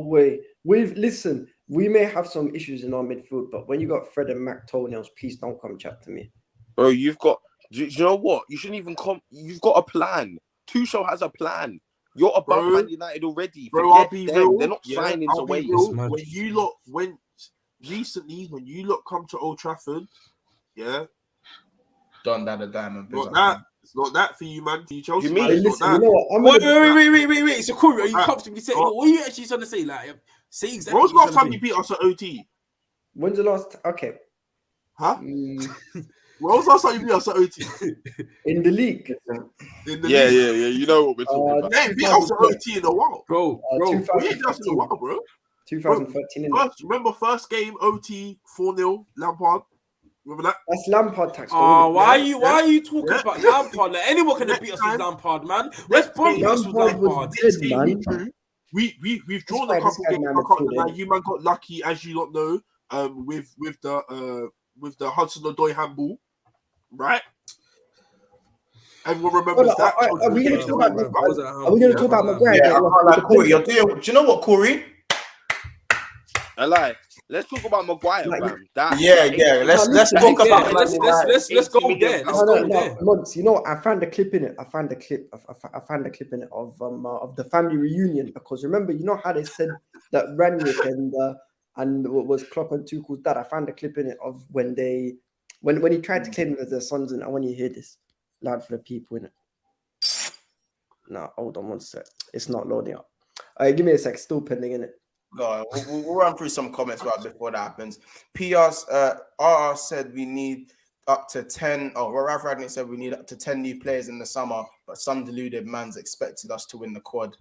way. Listen, we may have some issues in our midfield, but when you got Fred and Mac toenails, please don't come chat to me. Bro, you've got... Do you know what? You shouldn't even come... You've got a plan. Tuchel has a plan. You're above Man United already. Bro, I'll be them. real. They're not signings away. When you lot went... Recently, when you lot come to Old Trafford, yeah? Done that a diamond. It's not that for you, man. For you, Chelsea, you mean? Man, Listen, not that. Wait. So, Corey, are you comfortably saying... What are you actually trying to say? Like, say exactly When's the last time you beat us at OT? When's the last... Okay. Huh? When was the last time you beat us at OT? In the league. Yeah. You know what we're talking about. They ain't beat us at OT in a while. Bro. We ain't beat us in a while, bro. 2013. Remember first game OT 4-0 Lampard. Remember that? That's Lampard tax. Why are you talking about Lampard? Like, anyone can beat us with Lampard, man. Let's beat us with Lampard. We've drawn a couple games. You man got lucky, as you lot know, with the Hudson Odoi handball, right? Everyone remembers that. Are we going to talk about Maguire? Do you know what, Corey? I lie. Let's talk about Maguire, fam. Let's talk about. Let's go there. Months, you know, I found a clip in it. I found a clip in it of the family reunion, because remember, you know how they said that Rangnick and what was Klopp and Tuchel's dad. I found a clip in it of when he tried to claim them as their sons, and I want you to hear this loud for the people in it. No, hold on one sec. It's not loading up. Give me a sec. Still pending in it. No, we'll run through some comments right before that happens. RR said we need up to 10. Ralph Ragnick said we need up to 10 new players in the summer, but some deluded mans expected us to win the quad.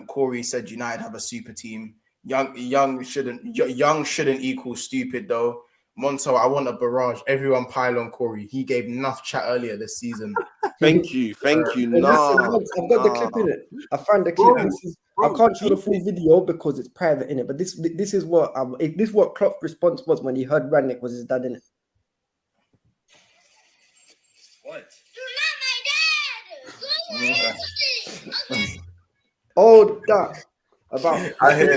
Corey said United have a super team. Young shouldn't equal stupid though. Monto, I want a barrage. Everyone pile on Corey. He gave enough chat earlier this season. Thank you. I've got the clip in it. I found the clip. I can't show the full video because it's private in it. But this is what Klopp's response was when he heard Rangnick was his dad in it. What? You're not my dad. Oh, that. I hear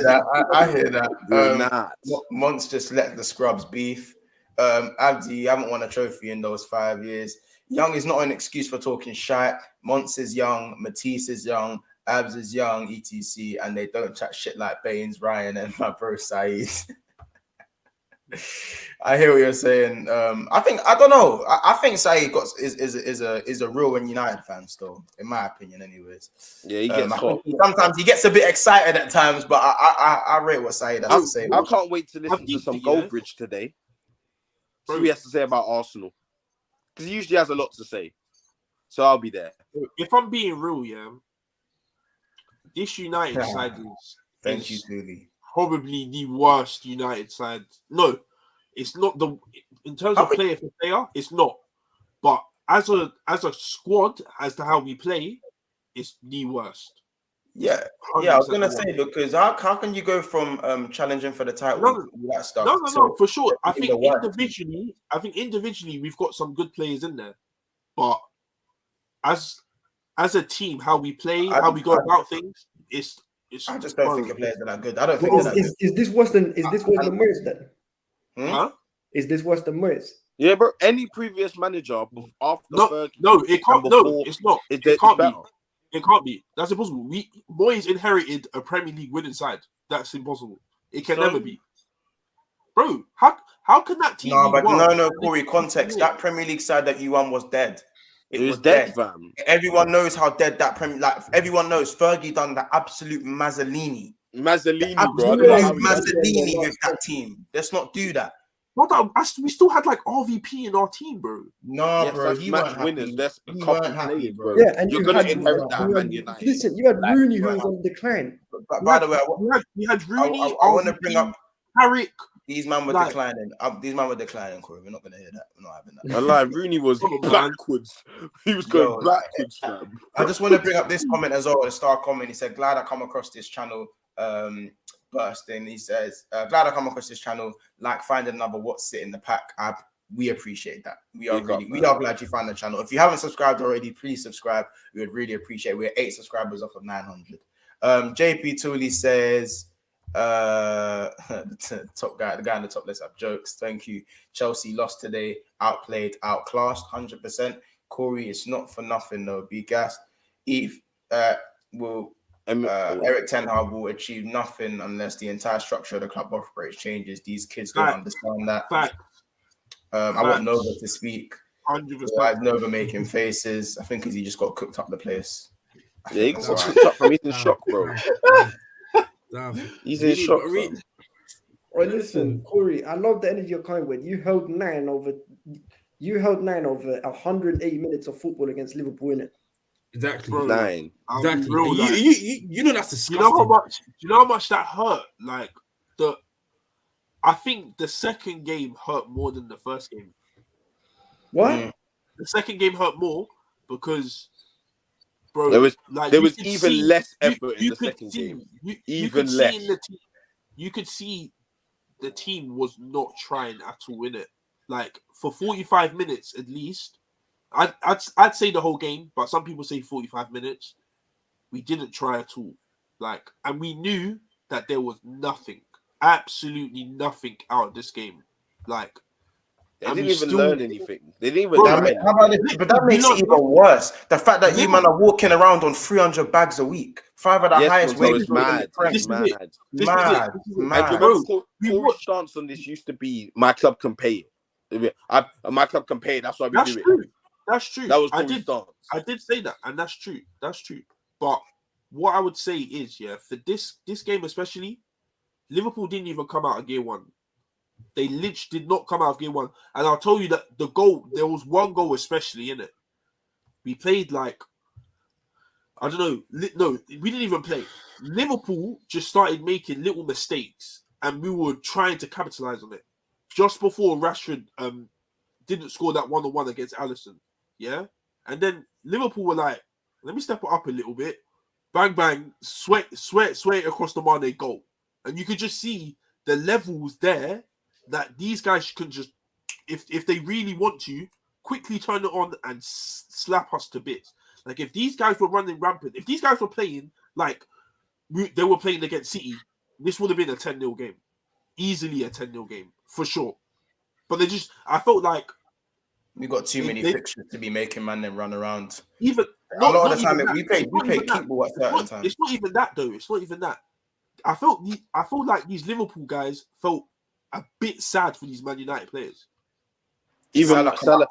that. Monts just let the scrubs beef. Abdi, you haven't won a trophy in those 5 years. Young is not an excuse for talking shit. Monts is young. Matisse is young. Abs is young, etc. And they don't chat shit like Baines, Ryan, and my bro Saeed. I hear what you're saying. I don't know. I think Saeed is a real United fan still, in my opinion, anyways. Yeah, he gets hot. Sometimes he gets a bit excited at times, but I rate what Saeed has to say. I can't wait to listen to some Goldbridge today. See what he has to say about Arsenal, because he usually has a lot to say. So I'll be there. If I'm being real, this United side is probably the worst United side. No, it's not in terms of player for player, it's not. But as a squad, as to how we play, it's the worst. Yeah, I was gonna say, because how can you go from challenging for the title and all that stuff? No, for sure. I think individually we've got some good players in there, but as a team, how we play, how we go about things, it's. I just don't think the players are that good. I don't think. Is this worse than Moyes then? Huh? Is this worse than Moyes? Yeah, bro. Any previous manager after Fergie, it can't. No, it's not. It can't be. better. It can't be. That's impossible. Moyes inherited a Premier League winning side. That's impossible. It can never be. Bro, how can that team? No, Corey. Context. That Premier League side that you won was dead. It was dead, fam. Everyone knows how dead that Premier. Like everyone knows, Fergie done the absolute Mazzolini. Mazzolini, bro. Mazzolini with that team. Let's not do that. We still had like RVP in our team, bro. No, yes, bro. He weren't winners. That's he couple weren't happy, bro. Yeah, and you're gonna inherit that, Man United. Listen, you had Rooney who was on decline. But by the way, we had Rooney. I want to bring up Carrick. These men were declining. These men were declining, Corey. We're not gonna hear that. We're not having that. I like Rooney was backwards. He was going backwards, fam. I just want to bring up this comment as well. The star comment. He said, "Glad I come across this channel." Bursting. He says, "Glad I come across this channel. Like finding another what's sit in the pack. We appreciate that. We are glad you found the channel. If you haven't subscribed already, please subscribe. We would really appreciate it. We're 8 subscribers off of 900. JP Tooley says, the top guy, the guy on the top, let's have jokes. Thank you. Chelsea lost today, outplayed, outclassed, 100%. Corey, it's not for nothing though. Be gassed. Eric Ten Hag will achieve nothing unless the entire structure of the club operates changes. These kids don't understand that. I want Nova to speak. 100%. Nova making faces. I think because he just got cooked up the place. Yeah, he got cooked up from. He's in shock, bro. He's in shock. Right, listen, Corey, I love the energy you're coming with. You held 9 over 108 minutes of football against Liverpool, innit? Exactly. 9. Exactly. You know that's disgusting. You know how much that hurt? Like I think the second game hurt more than the first game. What? The second game hurt more because, bro, there was even less effort in the second game. Even less. You could see the team was not trying at all in it. Like for 45 minutes at least, I'd say the whole game, but some people say 45 minutes. We didn't try at all. Like, and we knew that there was nothing. Absolutely nothing out of this game. Like they didn't even learn anything. They didn't even. But that makes it even worse. The fact that you man are walking around on 300 bags a week, 5 of the highest wages. Mad. Corey's stance on this used to be my club can pay. My club can pay. That's why we do it. That's true. That was Corey's stance. I did say that, and that's true. That's true. But what I would say is, for this game especially, Liverpool didn't even come out of game 1. They literally did not come out of game 1. And I'll tell you that the goal, there was one goal especially in it. We played like, I don't know. No, we didn't even play. Liverpool just started making little mistakes and we were trying to capitalize on it. Just before Rashford didn't score that 1-on-1 against Alisson. Yeah? And then Liverpool were like, let me step it up a little bit. Bang, bang, sweat across the Mane goal. And you could just see the levels there that these guys can just, if they really want to, quickly turn it on and slap us to bits. Like if these guys were running rampant, if these guys were playing like they were playing against City, this would have been a 10-0 game. Easily a 10-0 game, for sure. But I felt like we got too many fixtures to be making man then run around. Even a lot of the time we play keep ball at certain times. It's not even that though. It's not even that. I feel like these Liverpool guys felt a bit sad for these Man United players. Even Salah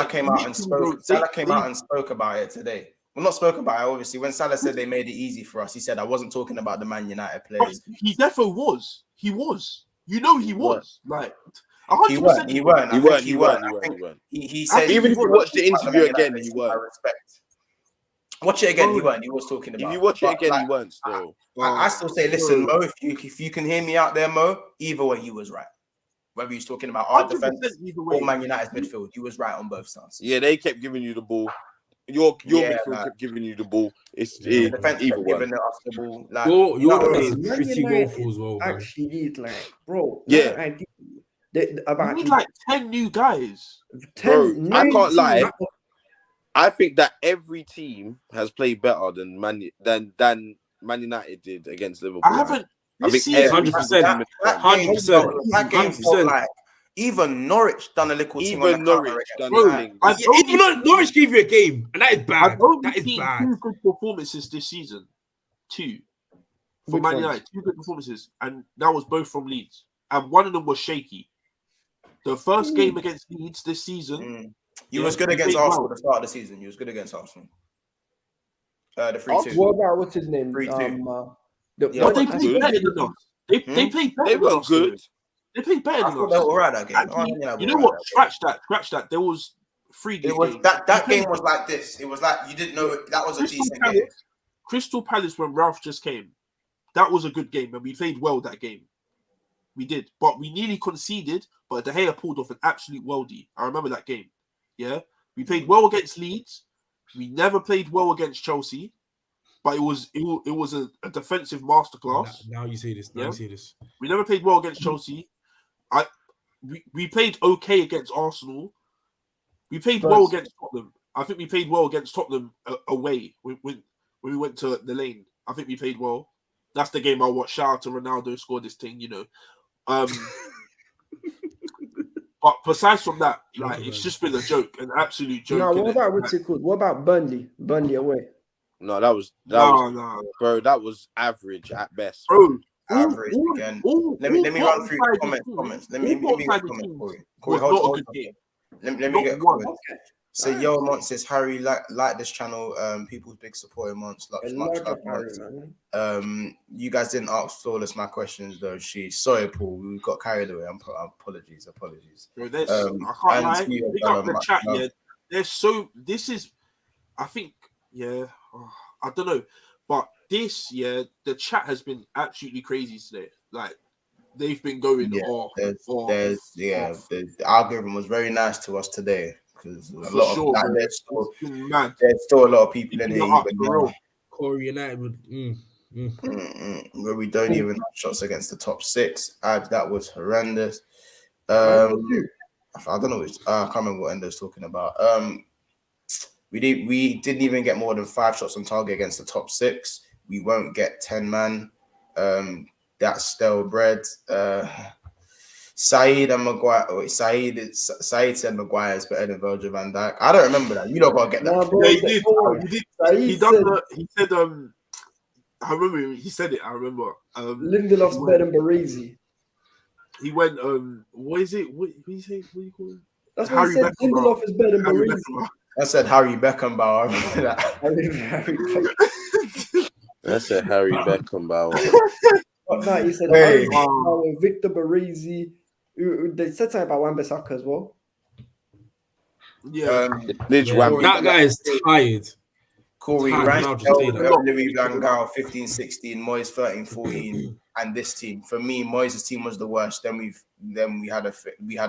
came out and spoke about it today. Well, not spoke about it, obviously. When Salah said they made it easy for us, he said, I wasn't talking about the Man United players. But he definitely was. He was. You know he was. Like, 100%. He weren't. He said, even if you watch the interview again, he weren't. Watch it again, he weren't. He was talking about. If you watch it again, he weren't still. I still say, listen, Mo, if you can hear me out there, Mo, either way, he was right. Whether he's talking about our defense or Man United's midfield, he was right on both stances. Yeah, they kept giving you the ball. Your midfield kept giving you the ball. It's the defense either giving us the ball. Like, you're pretty woeful as well. Actually, need bro. Yeah. I need like 10 new guys. Bro, I can't lie. I think that every team has played better than Man United did against Liverpool. I think season, 100%. That game felt like even Norwich done a little thing on the Norwich counter done a thing. Even though Norwich gave you a game, and that is bad. That is bad. 2 good performances this season. 2. For Man United, 2 good performances. And that was both from Leeds. And one of them was shaky. The first game against Leeds this season. You was good against Arsenal at the start of the season. You was good against Arsenal. The 3-2. What about what's his name? 3-2. But they played better than us. They played better They than were us. good. They played better I than thought us. they were alright that game. Actually, you know what? Scratch that. There was 3 games. It was that game was like this. It was like you didn't know that was a decent game. Crystal Palace when Ralph just came. That was a good game, and we played well that game. We did, but we nearly conceded. But De Gea pulled off an absolute worldie. I remember that game. Yeah, we played well against Leeds. We never played well against Chelsea, but it was a defensive masterclass. Now you say this. We never played well against Chelsea. We played okay against Arsenal. We played well against Tottenham. I think we played well against Tottenham away when we went to the Lane. I think we played well. That's the game I watched. Shout out to Ronaldo, scored this thing, you know. But besides from that, like it's just been a joke, an absolute joke. No, what about what's it called? What about Burnley? Burnley away. No, that was bro. That was average at best. Bro, average again. Let me run through comments. Let me get comments for you. Hold on. Let me get comments. So Yo Mont says Harry like this channel. People's big supporting Monts. Much love, you guys didn't ask Flawless my questions though. Sorry, Paul. We got carried away. Apologies. Bro, I can't lie. Pick up the chat. Yeah, there's so. This is, I think. Yeah, I don't know, but this the chat has been absolutely crazy today. Like they've been going off. The algorithm was very nice to us today. Because there's still a lot of people in here. Corey United would, where we don't even have shots against the top 6. That was horrendous. I don't know. I can't remember what Endo's talking about. We didn't even get more than 5 shots on target against the top 6. We won't get 10 man. That's stale bread. Said said Maguire is better than Virgil van Dijk. I don't remember that. You don't gotta get that. No, bro, he did. He said I remember he said it. I remember. Lindelof's better than Baresi. He went. What is it? What do you say? What do you call it? That's what he said. Lindelof is better than Baresi. I said Harry Beckenbauer. I remember that. I said Harry Beckenbauer. No, he said Victor Baresi. They said something about Wan-Bissaka as well. Yeah, that guy is tired. Corey Rangnick, Louis Van Gaal 15-16, Moyes 13-14, and this team. For me, Moyes' team was the worst. Then we had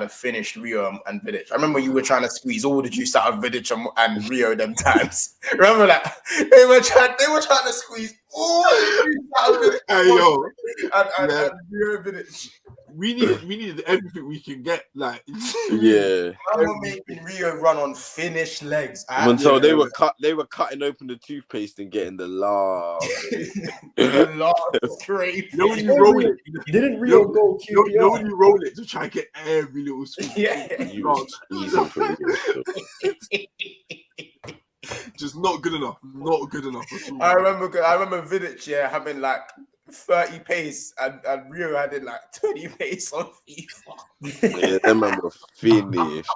a finished Rio and Vidic. I remember you were trying to squeeze all the juice out of Vidic and Rio them times. Remember that? They were trying to squeeze all the juice out of Vidic and Rio Vidic. We needed everything we can get. Like, yeah. I'm not making Rio run on finished legs. Until they were cutting open the toothpaste and getting the last. The last scrape. You know when you roll it. Didn't Rio go QPR? You know when you roll it to try and get every little sweet. Yeah. Just not good enough. Not good enough at all. I remember Vidic having like 30 pace and Rio had it like 20 pace on FIFA. Yeah, that man was finished.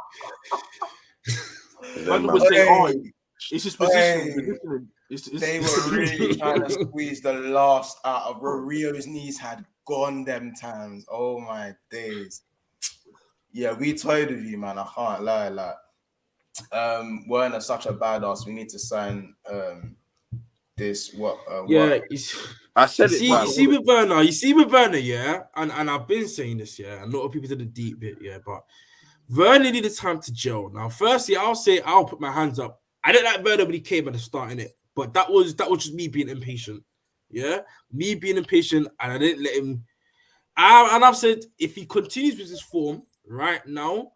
Man was saying, it's his position. They were really trying to squeeze the last out of Rio's knees had gone them times. Oh my days. Yeah, we toyed with you, man. I can't lie. Like, Werner such a badass. We need to sign this. I said it. You see with Werner, yeah, and I've been saying this, yeah, and a lot of people did a deep bit, yeah, but Werner needed time to gel. Now, firstly, I'll put my hands up. I didn't like Werner when he came at the start, innit? But that was just me being impatient, yeah, me being impatient, and I didn't let him. And I've said if he continues with his form right now,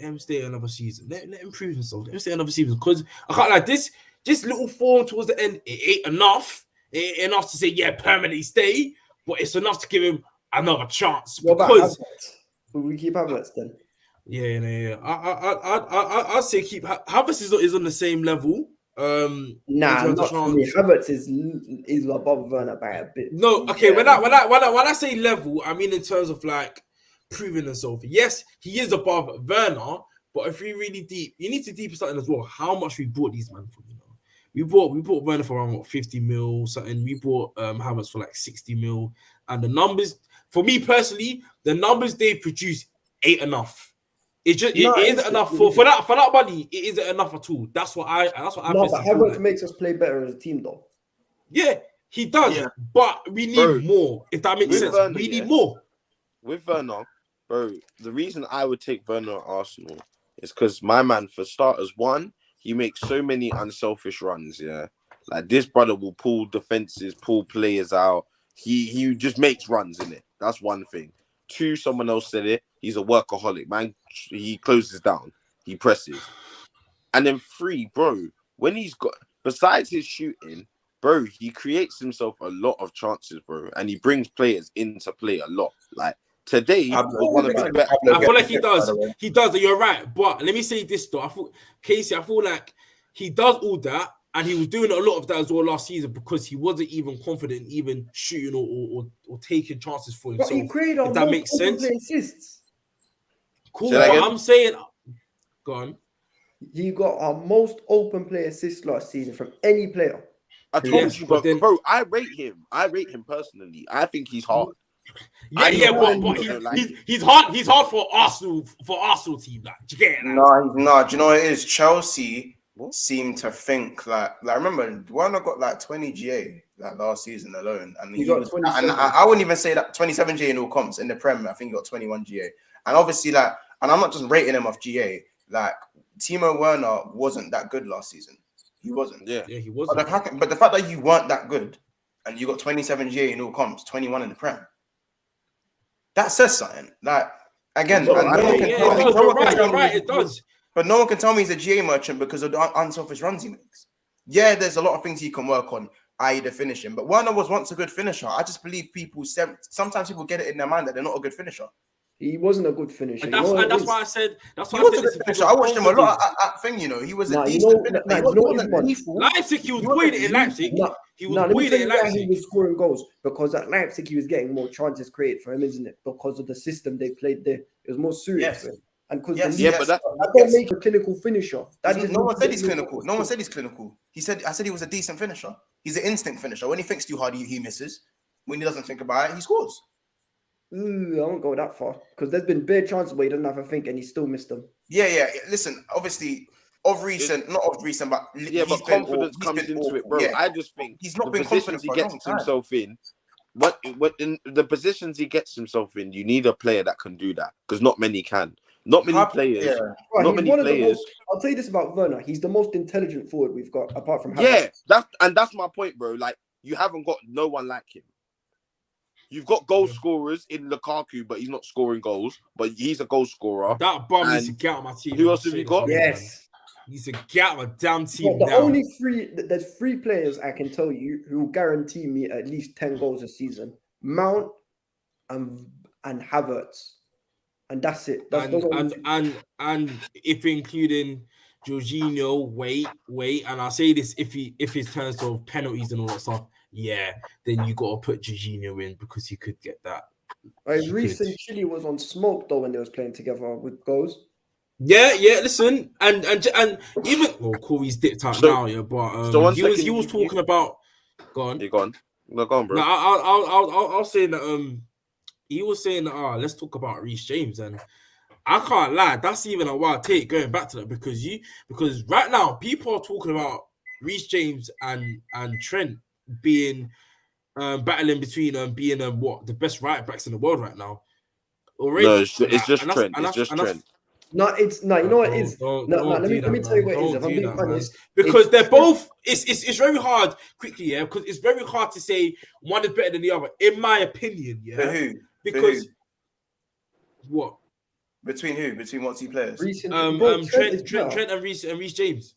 let him stay another season. Let him prove himself. Let him stay another season because I can't like this little form towards the end. It ain't enough. It ain't enough to say permanently stay. but it's enough to give him another chance. What about Because Havertz? Will we keep Havertz then? yeah. I'd say keep Havertz is on the same level. Nah, not for me. Havertz is above Werner by a bit. No, okay. When I say level, I mean in terms of like proving himself. Yes, he is above Werner, but if we really deep, you need to deep something as well. How much we bought these men for? We bought Werner for around 50 mil, something. We bought Havertz for like 60 mil, and the numbers for me personally, the numbers they produce ain't enough. It isn't enough for that money. It isn't enough at all. That's what I. No, but Havertz makes us play better as a team, though. Yeah, he does. Yeah. But we need more. If that makes sense, we need more. With Werner, bro, the reason I would take Werner at Arsenal is because my man, for starters, one, he makes so many unselfish runs. Yeah, like this brother will pull defenses, pull players out. He just makes runs in it. That's one thing. Two, someone else said it. He's a workaholic, man. He closes down. He presses. And then three, bro, when he's got, besides his shooting, bro, he creates himself a lot of chances, bro. And he brings players into play a lot. Like, today was one of his best. I feel like he does. He does. You're right. But let me say this, though. I feel like he does all that. And he was doing a lot of that as well last season because he wasn't even confident, even shooting or taking chances for himself. But he created if that makes sense. Assists. Cool. But I'm saying, go on. He got our most open play assists last season from any player. I told you, but bro, I rate him. I rate him personally. I think he's hard. But he's hard. He's hard for Arsenal team. Like, do you get it? No. Do you know what it is? Chelsea seem to think like remember Werner got like 20 GA like last season alone, and he got 27. And I wouldn't even say that 27 GA in all comps in the Prem. I think he got 21 GA, and obviously and I'm not just rating him off GA. Like Timo Werner wasn't that good last season. He wasn't. Yeah, he wasn't. But the fact that you weren't that good and you got 27 GA in all comps, 21 in the Prem, that says something. Like again, it does. But no one can tell me he's a GA merchant because of the unselfish runs he makes. Yeah, there's a lot of things he can work on, i.e. the finishing. But Werner was once a good finisher. I just believe sometimes people get it in their mind that they're not a good finisher. He wasn't a good finisher. And that's why I said. That's why he was a good finisher. I watched him a lot at thing. He was a decent finisher. Leipzig, he was playing it in Leipzig. He was playing it in Leipzig. He was scoring goals because at Leipzig he was getting more chances created for him, isn't it? Because of the system they played there, it was more suited to him. And because but that don't make a clinical finisher. No one said he's clinical. No one said he's clinical. I said he was a decent finisher. He's an instinct finisher. When he thinks too hard, he misses. When he doesn't think about it, he scores. I won't go that far because there's been bare chances where he doesn't have to think and he still missed them. Yeah. Listen, obviously, not of recent, but but confidence comes into it, bro. Yeah. I just think he's not been confident. He gets himself in. What in the positions he gets himself in, you need a player that can do that because not many can. Not many players. Yeah. Right, not many players. I'll tell you this about Werner. He's the most intelligent forward we've got, apart from Havertz. That's my point, bro. Like you haven't got no one like him. You've got goal scorers in Lukaku, but he's not scoring goals. But he's a goal scorer. That bum needs to get out of my team. Who else have you got? Yes. He needs to get out of my damn team. There's three players I can tell you who guarantee me at least 10 goals a season: Mount and Havertz. And that's it. And if including Jorginho, wait, and I say this if his turns of penalties and all that stuff, then you got to put Jorginho in because he could get that. Reece and Chile was on smoke though when they was playing together with goals. Yeah. Listen, and even Corey's dipped out now, but he was talking about. Go on. You're gone. No, go on, bro. No, I'll say that. He was saying that, let's talk about Reece James, and I can't lie, that's even a wild take going back to that because right now people are talking about Reece James and Trent being battling between being the best right backs in the world right now. Already, no, it's just Trent. It's just Trent. No, it's no. You know what it is? Let me tell you what it is. If I'm being honest, because they're both. It's very hard quickly, because it's very hard to say one is better than the other, in my opinion. Yeah. For who? Because what? Between who? Between what two players? Trent and Reece James.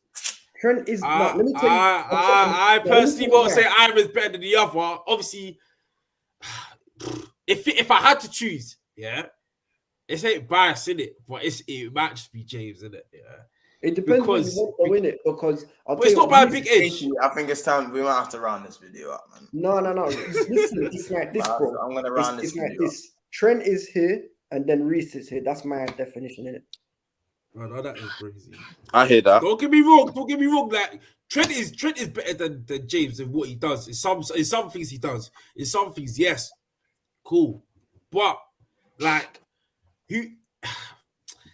Trent is. Let me tell you. I personally won't say either is better than the other. Obviously, if I had to choose, yeah, it's ain't biased in it, but it might just be James in it, yeah. It depends when you want to win it because it's not by a big age. I think it's time we might have to round this video up, man. No. Listen, it's like this, bro. I'm gonna round it's this like video this. Trent is here and then Reece is here. That's my definition in it. No, that is crazy. I hear that. Don't get me wrong. Like Trent is better than James in what he does. In some things he does. In some things, yes, cool. But like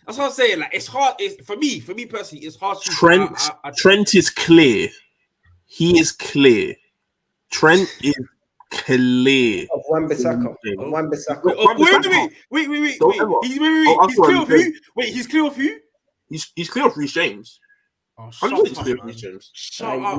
that's what I'm saying. Like it's hard. For me personally, it's hard. Trent is clear. He is clear. Trent is clear. Of Wan-Bissaka. Wait. He's clear of who? Wait, he's clear of who? He's clear of Reece James. Oh, Shut up,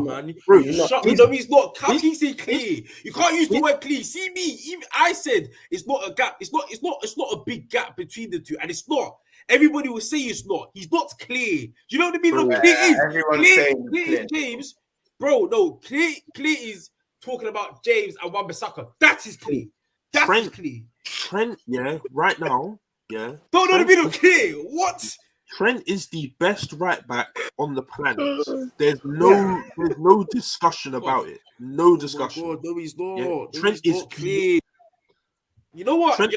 man. Bro, shut up. He's not. How can you say clear? You can't use the word clear. See me. Even I said it's not a gap. It's not a big gap between the two, and it's not. Everybody will say it's not. He's not clear. You know what I mean? No, clear is clear is James. Bro, no, clear is talking about James and Wan-Bissaka. That is clear. That's clear. Trent, yeah, right now, yeah. Don't know the middle clear. What? Trent is the best right back on the planet. There's no discussion about it. No discussion. Oh God, no, he's not. Yeah. Trent is clear. You know what? I'll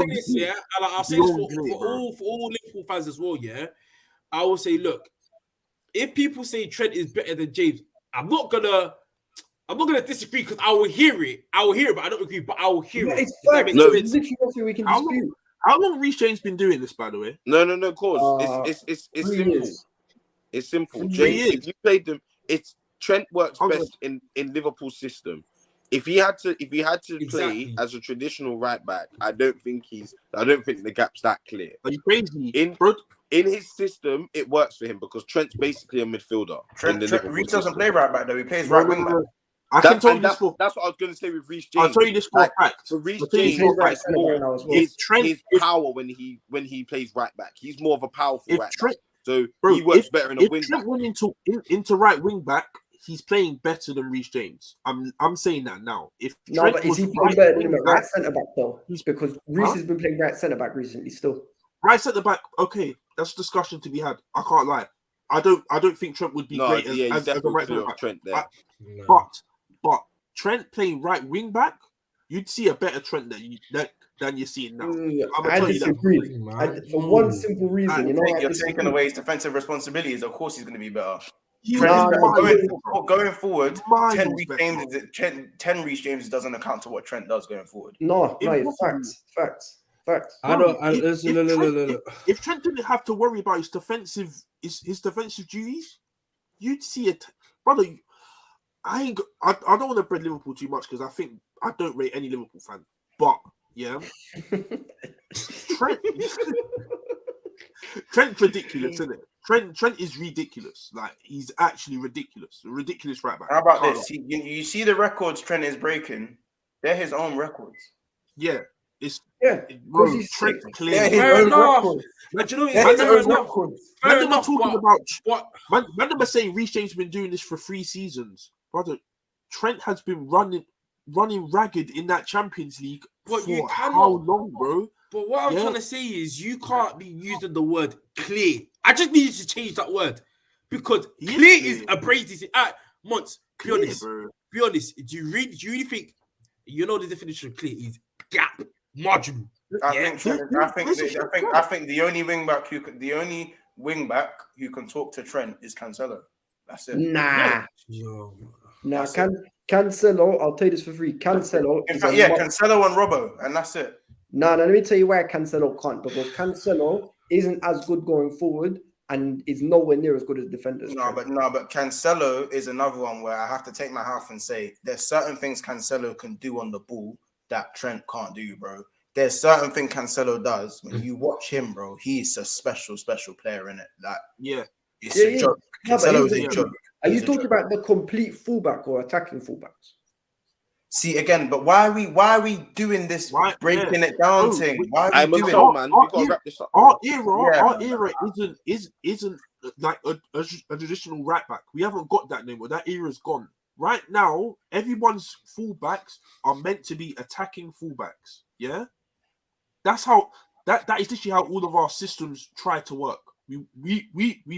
say this, yeah, and I'll say this for all Liverpool fans as well, yeah. I will say, look, if people say Trent is better than James, I'm not gonna disagree because I will hear it, but I don't agree, but I will hear it. It's fact. No, it's literally nothing we can dispute. How long Reece James been doing this, by the way? No, of course. It's simple. Years. It's simple. James, if you played them, Trent works best in Liverpool's system. If he had to play as a traditional right back, I don't think the gap's that clear. Are you crazy? In his system, it works for him because Trent's basically a midfielder. Reece doesn't play right back though. He plays right wing back. That's what I was going to say with Reece James. I'll tell you this for a fact. For Reece James, his power when he plays right back. He's more of a powerful right back. So he works better in a wing back. If Trent went into right wing back, he's playing better than Reece James. I'm saying that now. But is he playing better than him at right centre back though? Because Reece has been playing right centre back recently still. Right centre back, okay, that's a discussion to be had. I can't lie. I don't think Trent would be great as a right back. Trent there. But Trent playing right wing back, you'd see a better Trent than you're seeing now. I disagree. For one simple reason, you're taking away his defensive responsibilities. Of course, he's going to be better. Going forward, 10 Reece James doesn't account to what Trent does going forward. No, facts. If Trent didn't have to worry about his defensive duties, you'd see it, brother. I don't want to bread Liverpool too much because I don't rate any Liverpool fan, but yeah, Trent's ridiculous, isn't it? Trent is ridiculous. Like he's actually ridiculous. A ridiculous right back. How about this? You see the records Trent is breaking. They're his own records. Yeah. Because he's Trent clear. Yeah, fair enough. But you know, fair enough. Man, never saying Reece James has been doing this for 3 seasons, brother. Trent has been running ragged in that Champions League for how long, bro? But what I'm trying to say is you can't be using the word clear. I just need you to change that word because clear is abrasive. Months, be honest. Do you really think you know the definition of clear is gap marginal? I think the only wing back who can talk to Trent is Cancelo. That's it. Cancelo. I'll tell you this for free. Cancelo. Cancelo and Robbo, and that's it. Let me tell you why Cancelo can't, because Cancelo isn't as good going forward and is nowhere near as good as defenders. But Cancelo is another one where I have to take my half and say there's certain things Cancelo can do on the ball that Trent can't do, bro. There's certain thing Cancelo does. When you watch him, bro, he's a special player in it. It's a joke. Cancelo is a joke. Are you talking about the complete fullback or attacking fullbacks? See again, but why are we doing this breaking it down thing? Why are we doing it? Man, we gotta wrap this up. Our era isn't like a traditional right back. We haven't got that anymore. That era's gone. right now, everyone's fullbacks are meant to be attacking fullbacks. Yeah, that's how that is literally how all of our systems try to work. We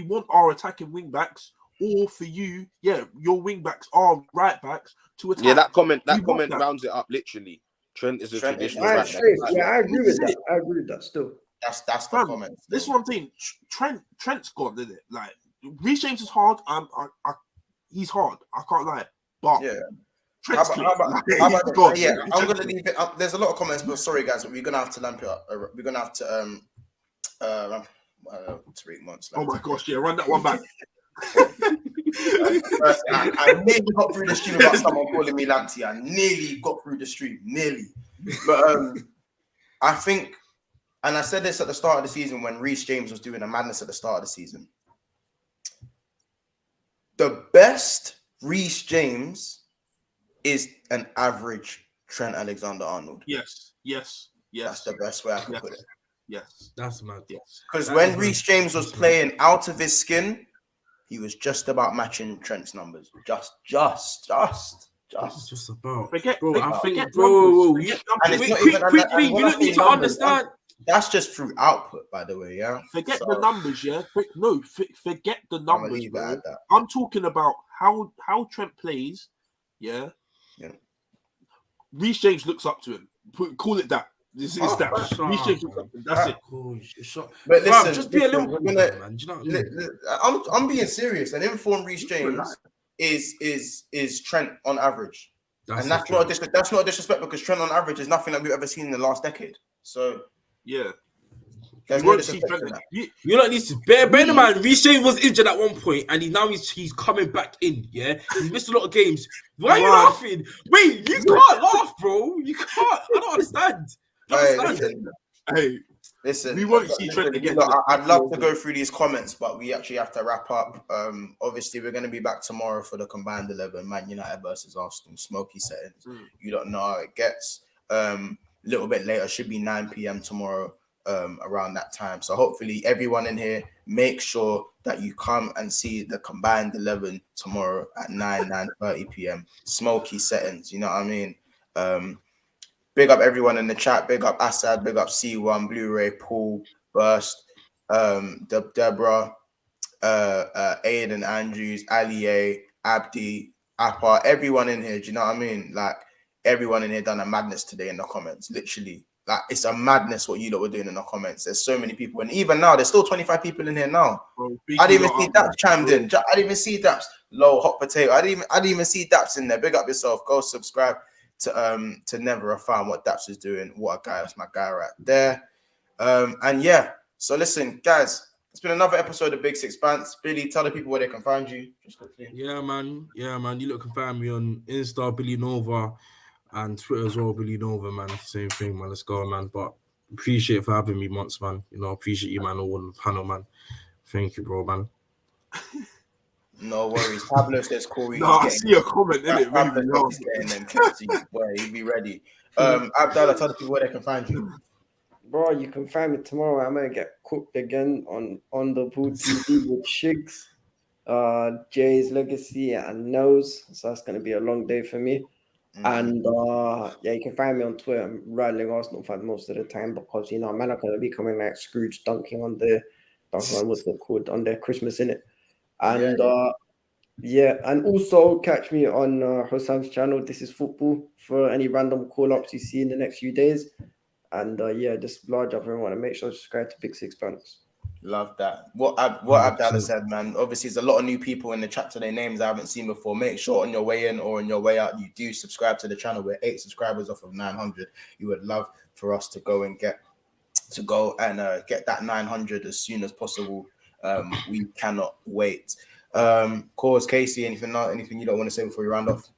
want our attacking wing backs, or for you, your wing backs are right backs to attack. Yeah, that comment rounds it up literally. Trent is a traditional right back. I agree with that. I agree with that still. That's the comment. This is what I'm saying. Trent's gone, isn't it? Like Reece James is hard. He's hard. I can't lie. But Trent's I'm gonna leave it up. There's a lot of comments, but sorry guys, but we're gonna have to lamp it up. We're gonna have to 3 months. Oh my gosh, run that one back. I nearly got through the stream without someone calling me Lamptey. I nearly got through the stream, but I think, and I said this at the start of the season when Reece James was doing a madness at the start of the season. The best Reece James is an average Trent Alexander-Arnold. Yes. That's the best way I can put it. Yes, that's mad. Yes, because when Reece James was playing out of his skin, he was just about matching Trent's numbers. Just about. Forget, bro. I think, bro. And it's not even. Quickly, you don't need to understand. That's just through output, by the way. Yeah. Forget the numbers. Yeah. Forget the numbers, bro. I'm talking about how Trent plays. Yeah. Reece James looks up to him. Call it that. This is that. Reece James looks up to him. That's it. But listen, just be a little bit, man. Do you know what I mean? I'm being serious. An informed Reece James is Trent on average, and that's not a disrespect because Trent on average is nothing that we've ever seen in the last decade. So yeah. There's no disrespect in that. You don't need to bear in mind. Reece James was injured at one point, and he's coming back in. Yeah, he's missed a lot of games. Why are you laughing? Wait, you can't laugh, bro. You can't. I don't understand. Listen. We won't see Trent again. I'd love to go through these comments, but we actually have to wrap up. Obviously, we're going to be back tomorrow for the combined 11, Man United versus Arsenal, smoky settings. You don't know how it gets. A little bit later, should be 9 p.m. tomorrow. Around that time, so hopefully everyone in here make sure that you come and see the combined 11 tomorrow at 9:30 p.m. smoky settings, you know what I mean? Big up everyone in the chat, big up Assad, big up C1, Blu-ray, Paul, Burst, Deborah, Aiden Andrews, Ali A, Abdi, Appa, everyone in here, do you know what I mean? Like everyone in here done a madness today in the comments, literally. Like, it's a madness what you lot were doing in the comments. There's so many people. And even now, there's still 25 people in here now. I didn't even see Daps chimed in. I didn't even see Daps. Low hot potato. I didn't even see Daps in there. Big up yourself. Go subscribe to Never a Fan. What Daps is doing. What a guy. That's my guy right there. And yeah. So listen, guys. It's been another episode of Big Six Bands. Billy, tell the people where they can find you. Just quickly. Yeah, man. You lot can find me on Insta, Billy Nova. And Twitter as well, Billy Nova, man. Same thing, man. Let's go, man. But appreciate for having me once, man. You know, appreciate you, man. All on the panel, man. Thank you, bro, man. No worries. Pablo says Corey. I see a comment, innit? He's getting them clips. He'll be ready. Abdallah, tell the people where they can find you. Bro, you can find me tomorrow. I'm gonna get cooked again on the Pool TV with Shigs, Jay's Legacy, and Nose. So that's gonna be a long day for me. And you can find me on Twitter. I'm rattling Arsenal fans most of the time because I'm not gonna be coming like Scrooge dunking on what's it called on their Christmas in it. And and also catch me on Hossam's channel. This is football for any random call ups you see in the next few days. And just large up everyone and make sure to subscribe to Big Six Bands. Love that. What Abdallah said, man. Obviously, there's a lot of new people in the chat today, names I haven't seen before. Make sure on your way in or on your way out, you do subscribe to the channel. We're 8 subscribers off of 900. You would love for us to go and get that 900 as soon as possible. We cannot wait. Cause Casey, anything you don't want to say before you round off?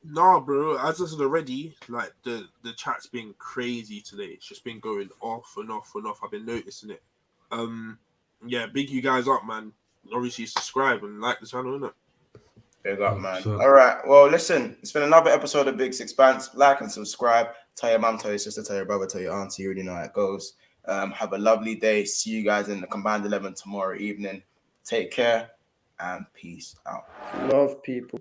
Nah, bro. As I said already, like the chat's been crazy today. It's just been going off and off and off. I've been noticing it. Big you guys up, man. Obviously, subscribe and like the channel, innit? Big up, man. All right. Well, listen, it's been another episode of Big Six Bands. Like and subscribe. Tell your mum, tell your sister, tell your brother, tell your auntie. You already know how it goes. Have a lovely day. See you guys in the combined 11 tomorrow evening. Take care and peace out. Love people.